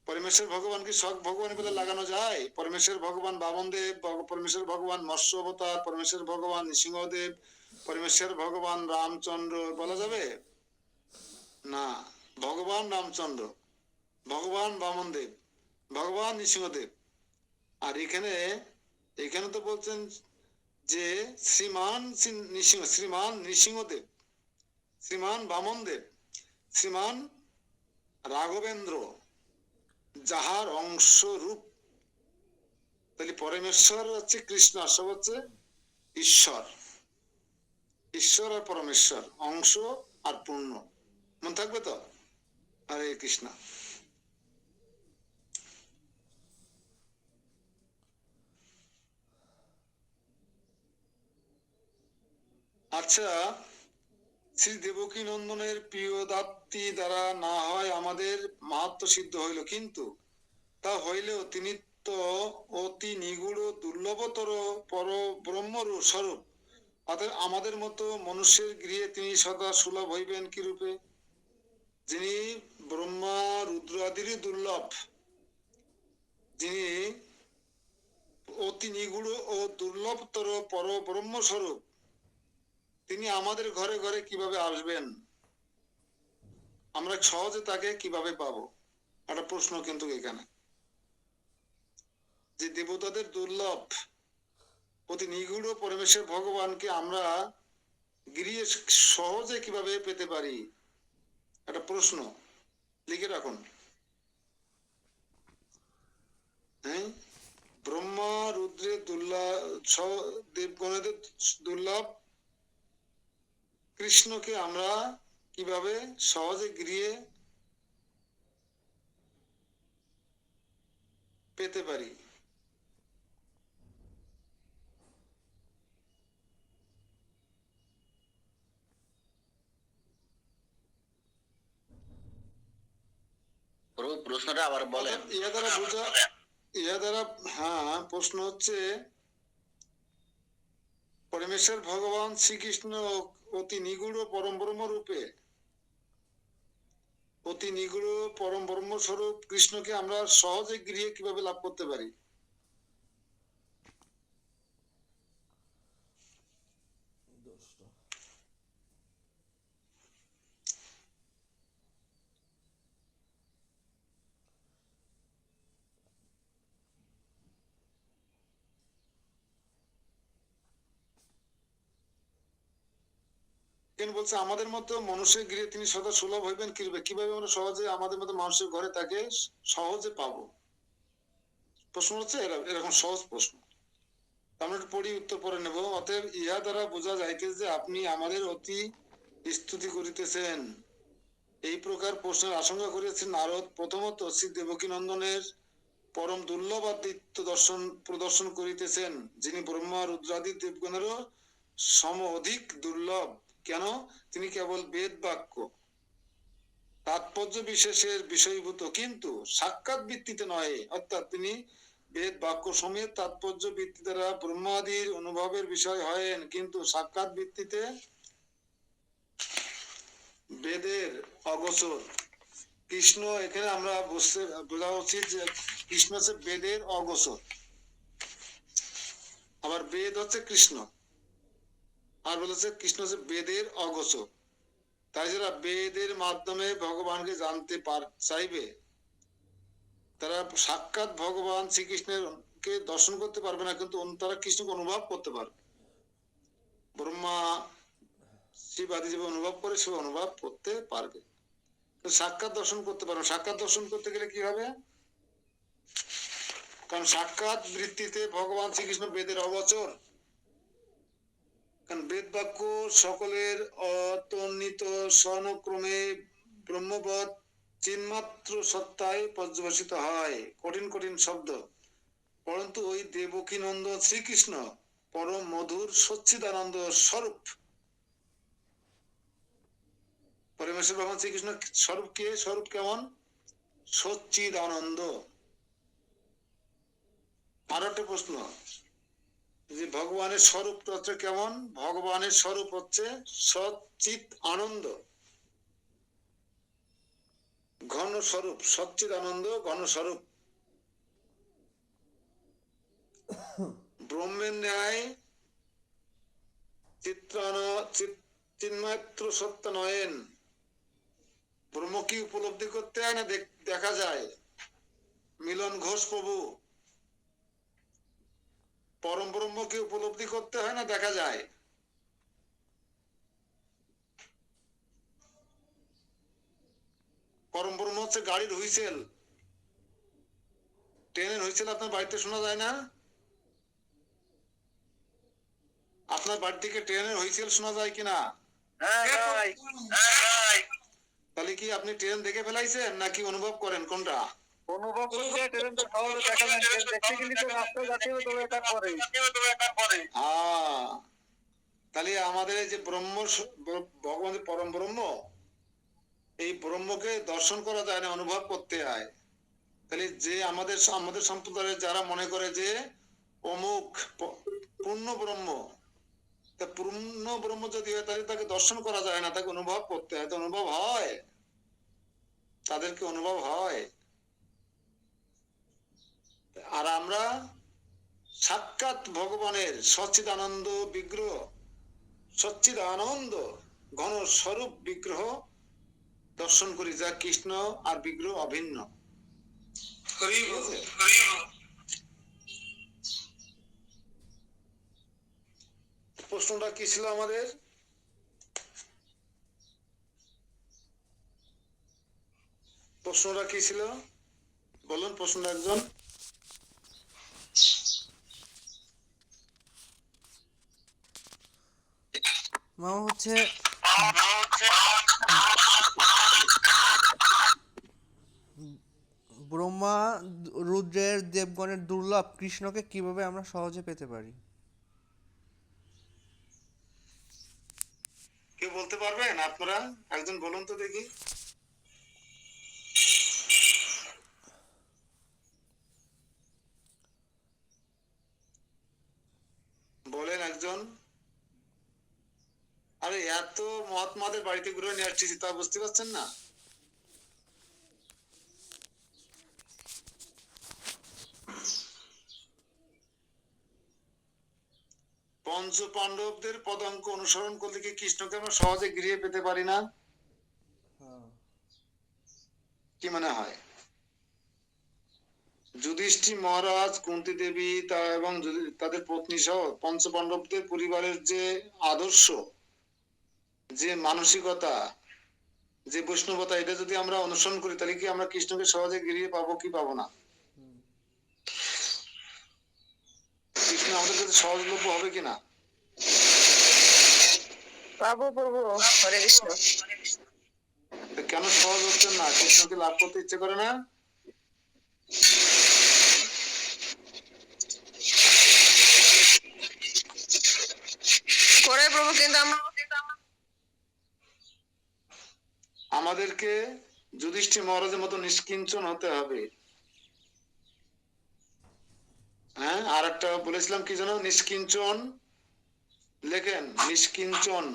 পরমেশ্বর ভগবান কি সব ভগবানের বলে লাগানো যায়? পরমেশ্বর ভগবান বামনদেব, পরমেশ্বর ভগবান মৎস্য অবতার, পরমেশ্বর ভগবান নৃসিংহদেব, পরমেশ্বর ভগবান রামচন্দ্র বলা যাবে না। ভগবান রামচন্দ্র, ভগবান বামনদেব, ভগবান নৃসিংহদেব। আর এখানে এখানে তো বলছেন যে শ্রীমান নৃসিংহদেব, শ্রীমান বামনদেব, শ্রীমান রাঘবেন্দ্র, যাহার অংশ রূপ। তাহলে পরমেশ্বর হচ্ছে কৃষ্ণ, আর সব হচ্ছে ঈশ্বর। ঈশ্বর আর পরমেশ্বর, অংশ আর পূর্ণ। মনে থাকবে তো? হরে কৃষ্ণ। আচ্ছা, শ্রী দেবকী নন্দনের প্রিয় দাত্রী দ্বারা না হয় আমাদের মাহাত্ম্য সিদ্ধ হইল, কিন্তু তা হইলেও তিনি তো অতি নিগুড় দুর্লভতর পর ব্রহ্ম স্বরূপ। অতএব আমাদের মতো মনুষ্যের গৃহে তিনি সদা সুলভ হইবেন কি রূপে? যিনি ব্রহ্মা রুদ্রাদিরই দুর্লভ, যিনি অতি নিগুড় ও দুর্লভতর পর ব্রহ্ম স্বরূপ, তিনি আমাদের ঘরে ঘরে কিভাবে আসবেন? আমরা সহজে তাকে কিভাবে পাবো? একটা প্রশ্ন কিন্তু এখানে, যে দেবতাদের দুর্লভ অতি নিগুড় পরমেশ্বর ভগবানকে আমরা গৃহে সহজে কিভাবে পেতে পারি? একটা প্রশ্ন লিখে রাখুন। হ্যাঁ, ব্রহ্মা রুদ্রের দুর্লভ, দেবগণেদের দুর্লভ কৃষ্ণকে আমরা কিভাবে সহজে গৃহে পেতে পারি? প্রভু প্রশ্নটা আবার বলেন। ইহা দ্বারা হ্যাঁ, প্রশ্ন হচ্ছে পরমেশ্বর ভগবান শ্রীকৃষ্ণ অতি নিগুড় পরম ব্রহ্ম রূপে, অতি নিগুড় পরম ব্রহ্ম স্বরূপ কৃষ্ণকে আমরা সহজে গৃহে কিভাবে লাভ করতে পারি? কেন বলছে আমাদের মতো মানুষের গৃহে তিনি সদা সুলভ হইবেন কিভাবে? কিভাবে আমরা সহজে আমাদের মতো মানুষের ঘরে তাকে সহজে পাবো? প্রশ্ন হচ্ছে এরকম সহজ প্রশ্ন। আমরা একটু পড়ি, উত্তর পরে নেব। অতএব ইহা দ্বারা বোঝা যাইতেছে যে আপনি আমাদের অতি স্তুতি করিতেছেন। এই প্রকার প্রশ্নের আশঙ্কা করিয়াছেন নারদ। প্রথমত শ্রী দেবকী নন্দনের পরম দুর্লভ আদিত্য প্রদর্শন করিতেছেন, যিনি ব্রহ্মা রুদ্রাদি দেবগণেরও সম অধিক দুর্লভ। কেন? তিনি কেবল বেদ বাক্য তাৎপর্য বিশেষের বিষয়ভূত, কিন্তু সাক্ষাৎ ভিত্তিতে নয়। অর্থাৎ তিনি বেদ বাক্য সমেত তাৎপর্য ভিত্তি দ্বারা ব্রহ্মাদির অনুভবের বিষয় হয়েন, কিন্তু সাক্ষাৎ ভিত্তিতে বেদের অগোচর। কৃষ্ণ এখানে আমরা বোঝা উচিত যে কৃষ্ণ হচ্ছে বেদের অগোচর, আবার বেদ হচ্ছে কৃষ্ণ, আর বলেছে কৃষ্ণ হচ্ছে বেদের অগোচর। তাই যারা বেদের মাধ্যমে ভগবানকে জানতে চাইবে, তারা সাক্ষাৎ ভগবান শ্রীকৃষ্ণের কে দর্শন করতে পারবে না, কিন্তু তারা কৃষ্ণকে অনুভব করতে পারবে। ব্রহ্মা শিব আদি যেভাবে অনুভব করে সে অনুভব করতে পারবে, সাক্ষাৎ দর্শন করতে পারবে। সাক্ষাৎ দর্শন করতে গেলে কি হবে? কারণ সাক্ষাৎ বৃত্তিতে ভগবান শ্রীকৃষ্ণ বেদের অগোচর। কারণ বেদ বাক্য সকলের অতর্নিত স্বনক্রমে ব্রহ্মবৎ চিন্মাত্র সত্তায় পর্যবসিত হয়, কঠিন কঠিন শব্দ। পরন্তু ওই দেবকী নন্দন শ্রীকৃষ্ণ পরম মধুর সচ্চিদানন্দ স্বরূপ। পরমেশ্বর ভগবান শ্রীকৃষ্ণ স্বরূপ কে? স্বরূপ কেমন? সচ্চিদানন্দ। আর একটা প্রশ্ন, যে ভগবানের স্বরূপটা হচ্ছে কেমন? ভগবানের স্বরূপ হচ্ছে সচ্চিত আনন্দ, ঘন স্বরূপ। সচ্চিত আনন্দ ঘন স্বরূপ। ব্রহ্মের ন্যায় চিন্মাত্র সত্তা নয়েন, ব্রহ্ম কি উপলব্ধি করতে হয় না দেখা যায়? মিলন ঘোষ প্রভু, পরম ব্রহ্ম কি উপলব্ধি করতে হয় না দেখা যায়? পরম ব্রহ্ম হচ্ছে গাড়ির হুইসেল, ট্রেনের হুইসেল আপনার বাড়িতে শোনা যায় না? আপনার বাড়ি থেকে ট্রেনের হুইসেল শোনা যায় কিনা? তাহলে কি আপনি ট্রেন দেখে ফেলাইছেন নাকি অনুভব করেন, কোনটা? অনুভব করতে ট্রেন তো সহজে দেখা যায়, ট্রেন দেখতে গেলে তো রাস্তায় যাত্রী তবে এটা করে। তাহলে আমাদের এই যে ভগবান যে পরম ব্রহ্ম, এই ব্রহ্মকে দর্শন করা যায় না, অনুভব করতে হয়। তাহলে যে আমাদের আমাদের সম্প্রদায়ের যারা মনে করে যে অমুক পূর্ণ ব্রহ্ম, তা পূর্ণ ব্রহ্ম যদি হয় তাহলে তাকে দর্শন করা যায় না, তাকে অনুভব করতে হয়। তো অনুভব হয়, তাদেরকে অনুভব হয়। আর আমরা সাক্ষাৎ ভগবানের সচ্চিদানন্দ বিগ্রহ, সচ্চিদানন্দ ঘন স্বরূপ বিগ্রহ দর্শন করি, যা কৃষ্ণ আর বিগ্রহ অভিন্ন। প্রশ্নটা কি ছিল আমাদের? প্রশ্নটা কি ছিল বলুন, প্রশ্নটা একজন। মামা হচ্ছে ব্রহ্মা রুদ্রের দেবগণের দুর্লভ কৃষ্ণকে কিভাবে আমরা সহজে পেতে পারি? কেউ বলতে পারবেন আপনারা? একজন বলুন তো দেখি। বলেন একজন। আরে এত মহাত্মাদের বাড়িতে ঘুরে নিয়ে আসছি, তা বুঝতে পারছেন না? পঞ্চ পাণ্ডবদের পদাঙ্ক অনুসরণ করলে কি কৃষ্ণকে আমরা সহজে গৃহে পেতে পারি না? কি মনে হয়? যুধিষ্ঠির মহারাজ, কুন্তী দেবী এবং তাদের পত্নী সহ পঞ্চ পাণ্ডবদের পরিবারের যে আদর্শ, যে মানসিকতা, যে বৈষ্ণবতা, এটা যদি আমরা অনুসরণ করি তাহলে কি আমরা কৃষ্ণকে সহজে গৃহে পাবো কি পাবো না? কৃষ্ণ আমাদের কাছে সহজলভ্য হবে কিনা? পাবো প্রভু, হরে কৃষ্ণ। কেন সহজ হচ্ছে না? কৃষ্ণকে লাভ করতে ইচ্ছে করে না? করে প্রভু, কিন্তু আমাদেরকে যুধিষ্ঠির মহারাজের মতো নিষ্কিঞ্চন হতে হবে। হ্যাঁ, আর একটা বলেছিলাম কি যেন, নিষ্কিঞ্চন। লেখেন নিষ্কিঞ্চন।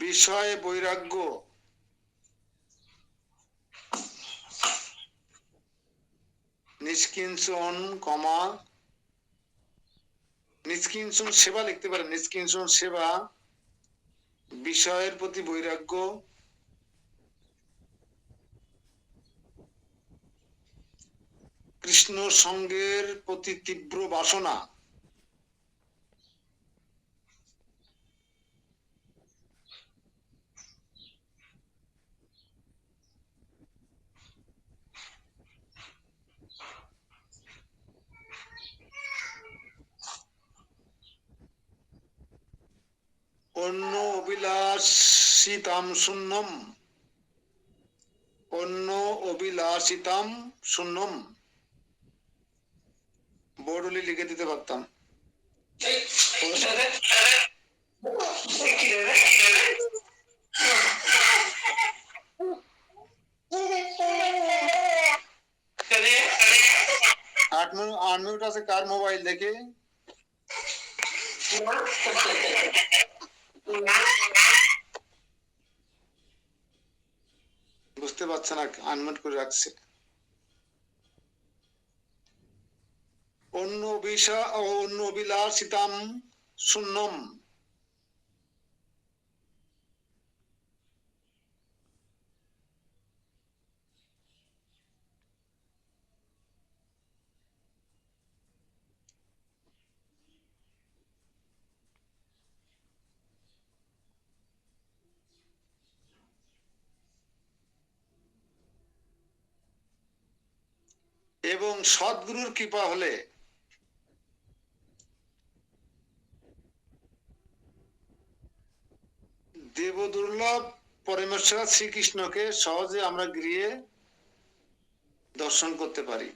বিষয়ে বৈরাগ্য, নিষ্কিঞ্চন কমা নিষ্কিঞ্চন সেবা লিখতে পারেন। নিষ্কিঞ্চন সেবা, বিষয়ের প্রতি বৈরাগ্য, কৃষ্ণ সঙ্গের প্রতি তীব্র বাসনা, অন্য অভিলাষিতাম শূন্যম, অন্য অভিলাষিতাম শূন্যম। বোর্ডলি লিখে দিতে পারতাম। আনমিউট আছে কার মোবাইল দেখে? বুঝতে পারছে না, আনমিউট করে রাখছে। অন্য অভিলাষিতাম শূন্যম। এবং সদ্গুরুর কৃপা হলে দেবদুর্লভ পরমেশ্বর শ্রীকৃষ্ণকে সহজে আমরা গৃহে দর্শন করতে পারি।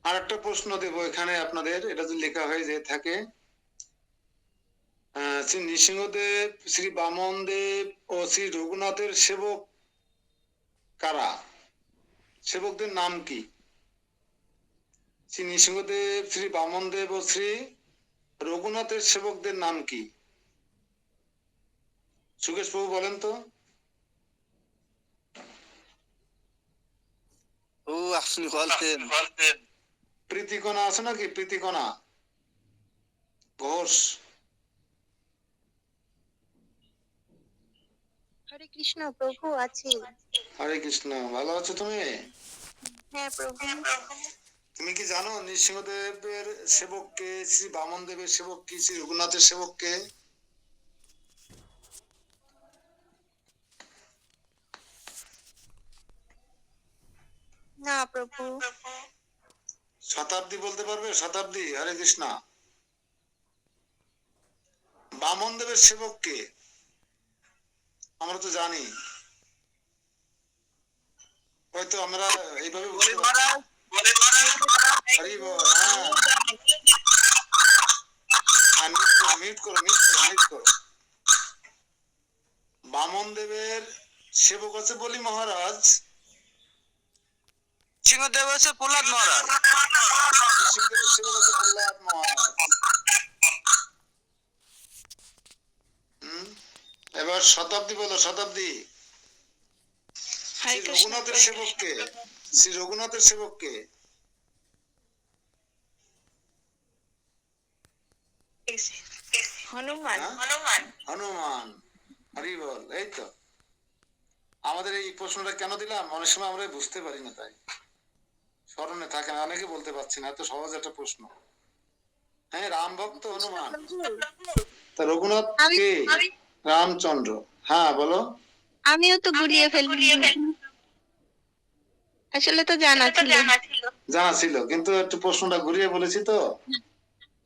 আর একটা প্রশ্ন দেব এখানে আপনাদের, এটা যদি লেখা হয়ে যে থাকে, শ্রী নৃসিংহদেব, শ্রী বামন দেব ও শ্রী রঘুনাথের সেবক কারা? সেবকদের নাম কি? শ্রী নৃসিংহদেব, শ্রী বামন দেব ও শ্রী রঘুনাথের সেবকদের নাম কি? সুকেশ বাবু বলেন তো। ও আপনি বলতেন। প্রীতিকণা আছে নাকি? প্রীতিকণা ঘোষ। হরে কৃষ্ণ প্রভু, আছি। হরে কৃষ্ণ। ভালো আছো তুমি? হ্যাঁ প্রভু। তুমি কি জানো নৃসিংহদেবের সেবককে, শ্রী বামন দেবের সেবক কি, শ্রী রঘুনাথের সেবককে? না প্রভু। শতাব্দী বলতে পারবে? শতাব্দী। হরে কৃষ্ণ। বামন দেবের সেবক কে? আমরা তো জানি, হয়তো আমরা এইভাবে বুঝতে পারছি। হরি বল। হ্যাঁ, মিউট করো, মিউট করো, মিউট করো। বামন দেবের সেবক আছে বলি মহারাজ, সিংহদেব হচ্ছে প্রহ্লাদ মহারাজ। নৃসিংহদেবের সেবক আছে প্রহ্লাদ মহারাজ। এবার শতাব্দী বলো, শতাব্দী। শ্রী রঘুনাথের সেবক কে? শ্রী রঘুনাথের সেবক কে? হনুমান। হ্যাঁ? হনুমান। হরি বল। এই তো আমাদের এই প্রশ্নটা কেন দিলাম, অনেক সময় আমরা বুঝতে পারি না, তাই স্মরণে থাকে না, অনেকে বলতে পারছি না, এত সহজ একটা প্রশ্ন। হ্যাঁ, রাম ভক্ত হনুমান। তা রঘুনাথ কে? রামচন্দ্র। হ্যাঁ বলো। আমিও তো গুলিয়ে ফেলবি, আসলে তো জানা ছিল। জানা ছিল, কিন্তু একটু প্রশ্নটা ঘুরিয়ে বলেছি তো।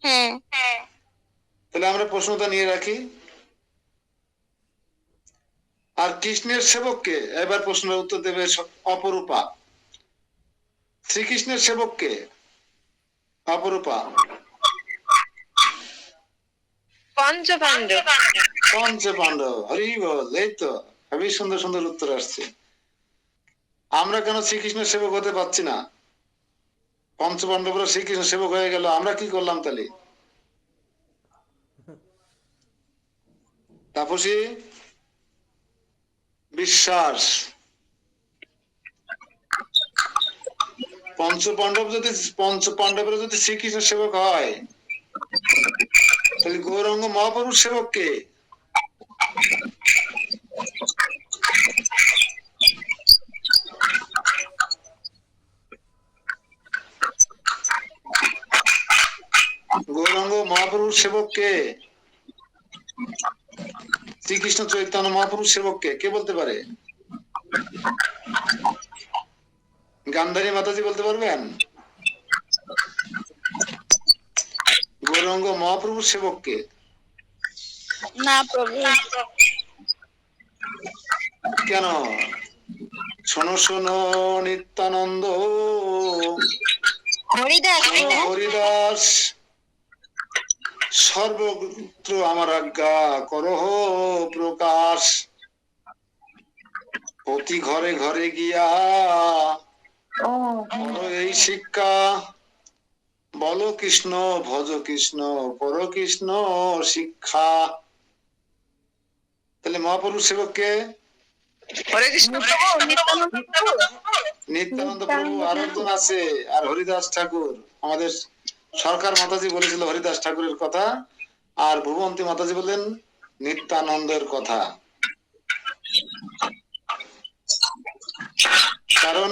হ্যাঁ। তাহলে আমরা প্রশ্নটা নিয়ে রাখি। আর কৃষ্ণের সেবককে, এবার প্রশ্নের উত্তর দেবে অপরূপা। শ্রীকৃষ্ণের সেবককে? অপরূপা। পঞ্চপাণ্ডব। পঞ্চপাণ্ডব। হরি বল। এই তো খুবই সুন্দর সুন্দর উত্তর আসছে। আমরা কেন শ্রীকৃষ্ণের সেবক হতে পারছি না? পঞ্চপাণ্ডবরা শ্রীকৃষ্ণ সেবক হয়ে গেল, আমরা কি করলাম তাহলে? তাপসী বিশ্বাস। পঞ্চপাণ্ডবরা যদি শ্রীকৃষ্ণের সেবক হয়, তাহলে গৌরাঙ্গ মহাপুরুষ সেবক কে? গৌরাঙ্গ মহাপুরুষ সেবক কে? শ্রীকৃষ্ণ চৈতন্য মহাপুরুষ সেবক কে? কে বলতে পারে? গান্ধারী মাতাজি বলতে পারবেন? গৌরাঙ্গ মহাপ্রভুর সেবক কে? না প্রভু। কেন? শোনো শোনো নিত্যানন্দ, হরিদাস প্রভু হরিদাস সর্বত্র আমার আজ্ঞা করহ প্রকাশ, প্রতি ঘরে ঘরে গিয়া ও করো এই শিক্ষা, বলো কৃষ্ণ ভজ কৃষ্ণ পর কৃষ্ণ শিক্ষা। তাহলে মহাপ্রভু সেবককে হরে কৃষ্ণ প্রভু নিত্যানন্দ প্রভু নিত্যানন্দ প্রভু আর একজন আছে, আর হরিদাস ঠাকুর। আমাদের সরকার মাতাজি বলেছিল হরিদাস ঠাকুরের কথা, আর ভুবন্তী মাতাজি বললেন নিত্যানন্দের কথা। কারণ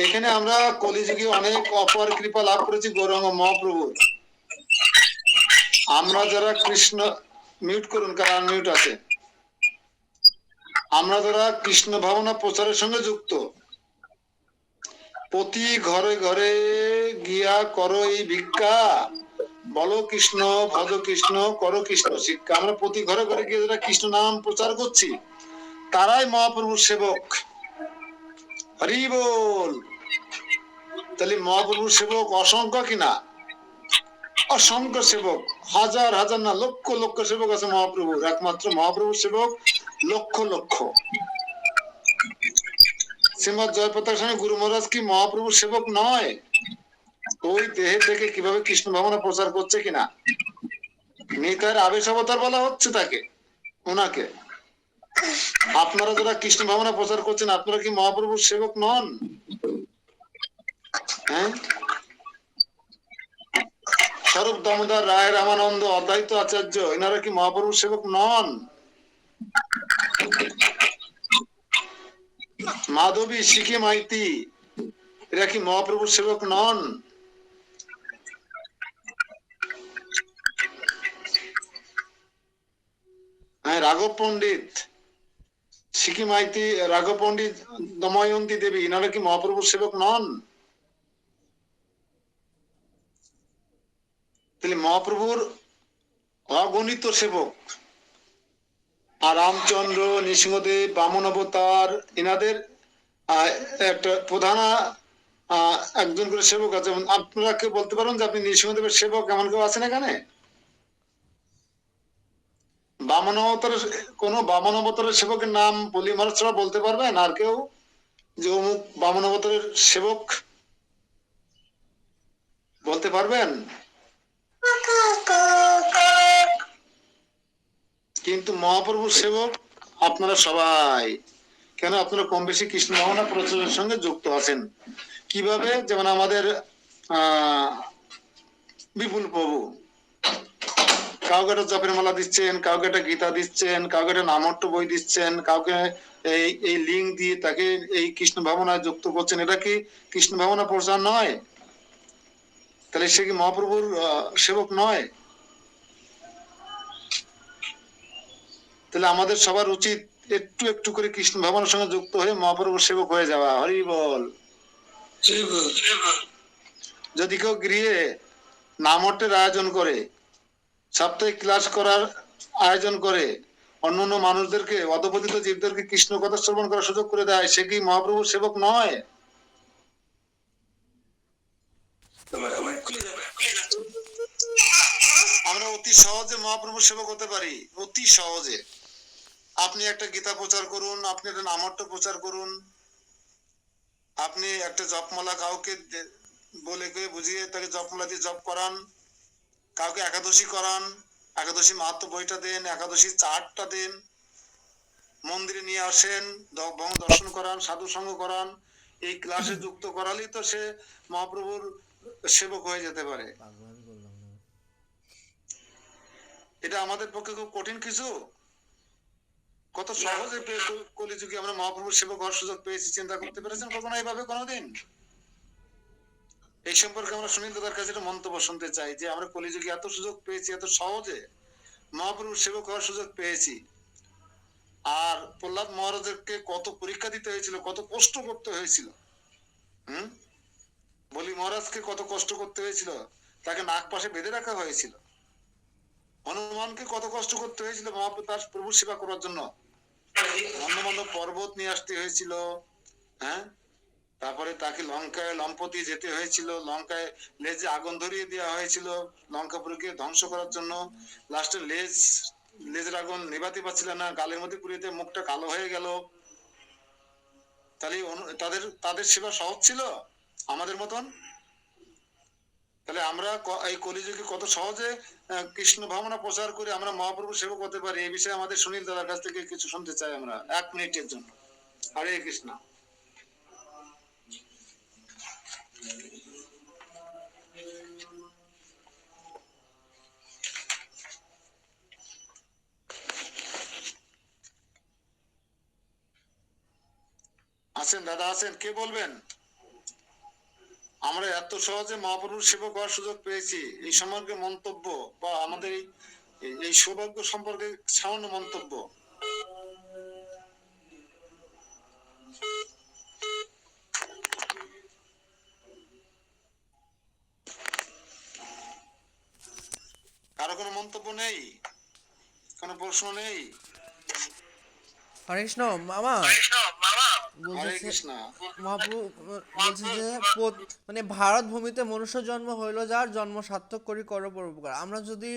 এখানে আমরা কলিযুগে অনেক অপর কৃপা লাভ করেছি গৌরাঙ্গ মহাপ্রভুর। আমরা যারা কৃষ্ণ, মিউট করুন কারণ মিউট আছে, আমরা যারা কৃষ্ণ ভাবনা প্রচারের সঙ্গে যুক্ত, প্রতি ঘরে ঘরে গিয়া করো এই ভিক্ষা, বলো কৃষ্ণ ভজ কৃষ্ণ করো কৃষ্ণ শিক্ষা। আমরা প্রতি ঘরে ঘরে গিয়ে যারা কৃষ্ণ নাম প্রচার করছি তারাই মহাপ্রভুর সেবক। হরি বল। তাহলে মহাপ্রভুর সেবক অসংখ্য কিনা? অসংখ্য সেবক, হাজার হাজার না লক্ষ লক্ষ সেবক আছে মহাপ্রভুর। একমাত্র মহাপ্রভুর সেবক লক্ষ লক্ষ। শ্রীমৎ জয়প্রতাপ স্বামী গুরু মহারাজ কি মহাপ্রভুর সেবক নয়? ওই দেহে থেকে কিভাবে কৃষ্ণ ভাবনা প্রচার করছে কিনা, নিতাইয়ের আবেশ অবতার বলা হচ্ছে তাকে, ওনাকে। আপনারা যারা কৃষ্ণ ভাবনা প্রচার করছেন আপনারা কি মহাপ্রভুর সেবক নন? হ্যাঁ, স্বরূপ দামোদর রায়, রামানন্দ, অদ্বৈত আচার্য, এনারা কি মহাপ্রভুর সেবক নন? মাধবী, শিখি মাইতি, এরা কি মহাপ্রভুর সেবক নন? হ্যাঁ, রাঘব পণ্ডিত, শিখি মাইতি, রাঘব পণ্ডিত, দময়ন্তী দেবী, এনারা কি মহাপ্রভুর সেবক নন? তাহলে মহাপ্রভুর অগণিত সেবক। আর রামচন্দ্র, নৃসিংহদেব, বামন অবতার, এনাদের একটা প্রধান একজন করে সেবক আছে। আপনারা কেউ বলতে পারেন যে আপনি নৃসিংহদেবের সেবক, এমন কেউ আছেন এখানে? বামন অবতারের, কোন বামন অবতারের সেবকের নাম বলি মহারাজ ছাড়া বলতে পারবেন আর কেউ যে অমুক বামন অবতারের সেবক বলতে পারবেন? কিন্তু মহাপ্রভুর সেবক আপনারা সবাই। কেন? আপনারা কম বেশি কৃষ্ণ ভাবনা প্রচারের সঙ্গে যুক্ত আছেন। কিভাবে? যেমন আমাদের বিপুল প্রভু কাউকে একটা জপের মালা দিচ্ছেন, কাউকে একটা গীতা দিচ্ছেন, কাউকে একটা নামট্য বই দিচ্ছেন, কাউকে এই লিঙ্ক দিয়ে তাকে এই কৃষ্ণ ভাবনায় যুক্ত করছেন। এটা কি কৃষ্ণ ভাবনা প্রচার নয়? তাহলে সে কি মহাপ্রভুর সেবক নয়? তাহলে আমাদের সবার উচিত একটু একটু করে কৃষ্ণ ভাবনার সঙ্গে যুক্ত হয়ে মহাপ্রভুর সেবক হয়ে যাওয়া। হরি বল। যদি কেউ গৃহে নামটের আয়োজন করে, সাপ্তাহিক ক্লাস করার আয়োজন করে, অন্য অন্য মানুষদেরকে, অধপতিত জীবদেরকে কৃষ্ণ কথা শ্রবণ করার সুযোগ করে দেয়, সে কি মহাপ্রভুর সেবক নয়? আমরা অতি সহজে মহাপ্রভুর সেবক হতে পারি, অতি সহজে। আপনি একটা গীতা প্রচার করুন, আপনি একটা নামট্য প্রচার করুন, আপনি একটা জপমালা কাউকে বলে বুঝিয়ে তাকে জপমালা দিয়ে জপ করান, কাউকে একাদশী করান, একাদশী মাহাত্ম্য বইটা দেন, একাদশী চার্টটা দেন, মন্দিরে নিয়ে আসেন, দর্শন করান, সাধু সঙ্গ করান, এই ক্লাসে যুক্ত করালেই তো সে মহাপ্রভুর সেবক হয়ে যেতে পারে। এটা আমাদের পক্ষে খুব কঠিন কিছু? কত সহজে কলিযুগে আমরা মহাপ্রভুর সেবক হওয়ার সুযোগ পেয়েছি। চিন্তা করতে পেরেছেন কখনো এইভাবে কোনোদিন? এই সম্পর্কে আমরা সুনীল দাদার কাছে একটা মন্তব্য শুনতে চাই যে আমরা কলিযুগে এত সুযোগ পেয়েছি, এত সহজে মহাপ্রভুর সেবক হওয়ার সুযোগ পেয়েছি। আর প্রহ্লাদ মহারাজকে কত পরীক্ষা দিতে হয়েছিল, কত কষ্ট করতে হয়েছিল। বলি মহারাজকে কত কষ্ট করতে হয়েছিল, তাকে নাক পাশে বেঁধে রাখা হয়েছিল। হনুমানকে কত কষ্ট করতে হয়েছিল মহাপ্রভু তার প্রভুর সেবা করার জন্য। অন্য পর্বত নিয়ে আসতে হয়েছিল। হ্যাঁ, তারপরে তাকে লঙ্কায় লম্পতি যেতে হয়েছিল, লঙ্কায় লেজে আগুন ধরিয়ে দেওয়া হয়েছিল লঙ্কাপুরীকে ধ্বংস করার জন্য। লাস্টে লেজের আগুন নেভাতে পারছিল না, গালের মধ্যে পুড়িয়ে দিয়ে মুখটা কালো হয়ে গেল। তাহলে তাদের তাদের সেবা সহজ ছিল আমাদের মতন? তাহলে আমরা এই কলিযুগে কত সহজে কৃষ্ণ ভাবনা প্রচার করে আমরা মহাপ্রভু সেবা করতে পারি, এই বিষয়ে আমাদের সুনীল দাদার কাছ থেকে কিছু শুনতে চাই আমরা 1 মিনিটের জন্য। হরে কৃষ্ণ। আছেন দাদা, আছেন, কে বলবেন? আমরা এত সহজে মহাপ্রভুর সেবা করার সুযোগ পেয়েছি, এই সম্পর্কে মন্তব্য বা আমাদের এই সৌভাগ্য সম্পর্কে সামান্য মন্তব্য। কারো কোনো মন্তব্য নেই? কোনো প্রশ্ন নেই? হরে কৃষ্ণ মামা হরে বলতেছে কৃষ্ণ। মহাপ্রভু বলছে যে মানে ভারত ভূমিতে মনুষ্য জন্ম হইল যার জন্ম সার্থক করি কর পরোপকার। আমরা যদি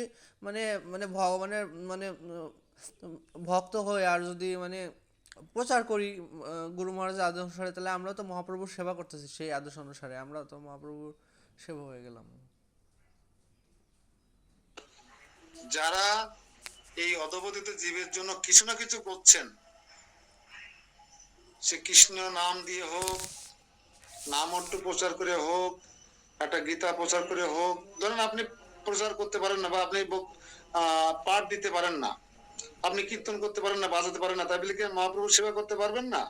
মানে মানে ভগবানের মানে ভক্ত হই আর যদি মানে প্রচার করি গুরু মহারাজের আদর্শ অনুসারে, তাহলে আমরা তো মহাপ্রভুর সেবা করতেছি, সেই আদর্শ অনুসারে আমরা তো মহাপ্রভুর সেবা হয়ে গেলাম। যারা এই অধপতিত জীবের জন্য কিছু না কিছু করছেন, সে কৃষ্ণ নাম দিয়ে হোক, নাম অট্ট প্রচার করে হোক, একটা গীতা প্রচার করে হোক, ধরেন আপনি প্রচার করতে পারেন না বা আপনি পাঠ দিতে পারেন না, আপনি কীর্তন করতে পারেন না, বাজাতে পারেন না, তাই বলে কি মহাপ্রভুর সেবা করতে পারবেন না?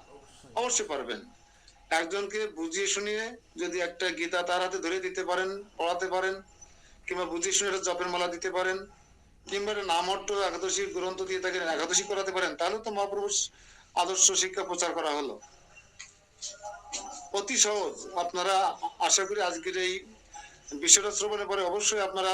অবশ্যই পারবেন। একজনকে বুঝিয়ে শুনিয়ে যদি একটা গীতা তার হাতে ধরে দিতে পারেন, পড়াতে পারেন, কিংবা বুঝিয়ে শুনে একটা জপের মালা দিতে পারেন, কিংবা নাম অট্ট একাদশী গ্রন্থ দিয়ে তাকে একাদশী করাতে পারেন, তাহলে তো মহাপ্রভুর আদর্শ শিক্ষা প্রচার করা হলো। অতি সহজ। আপনারা আশা করি আজকের এই বিষয়টা শ্রবণের পরে অবশ্যই আপনারা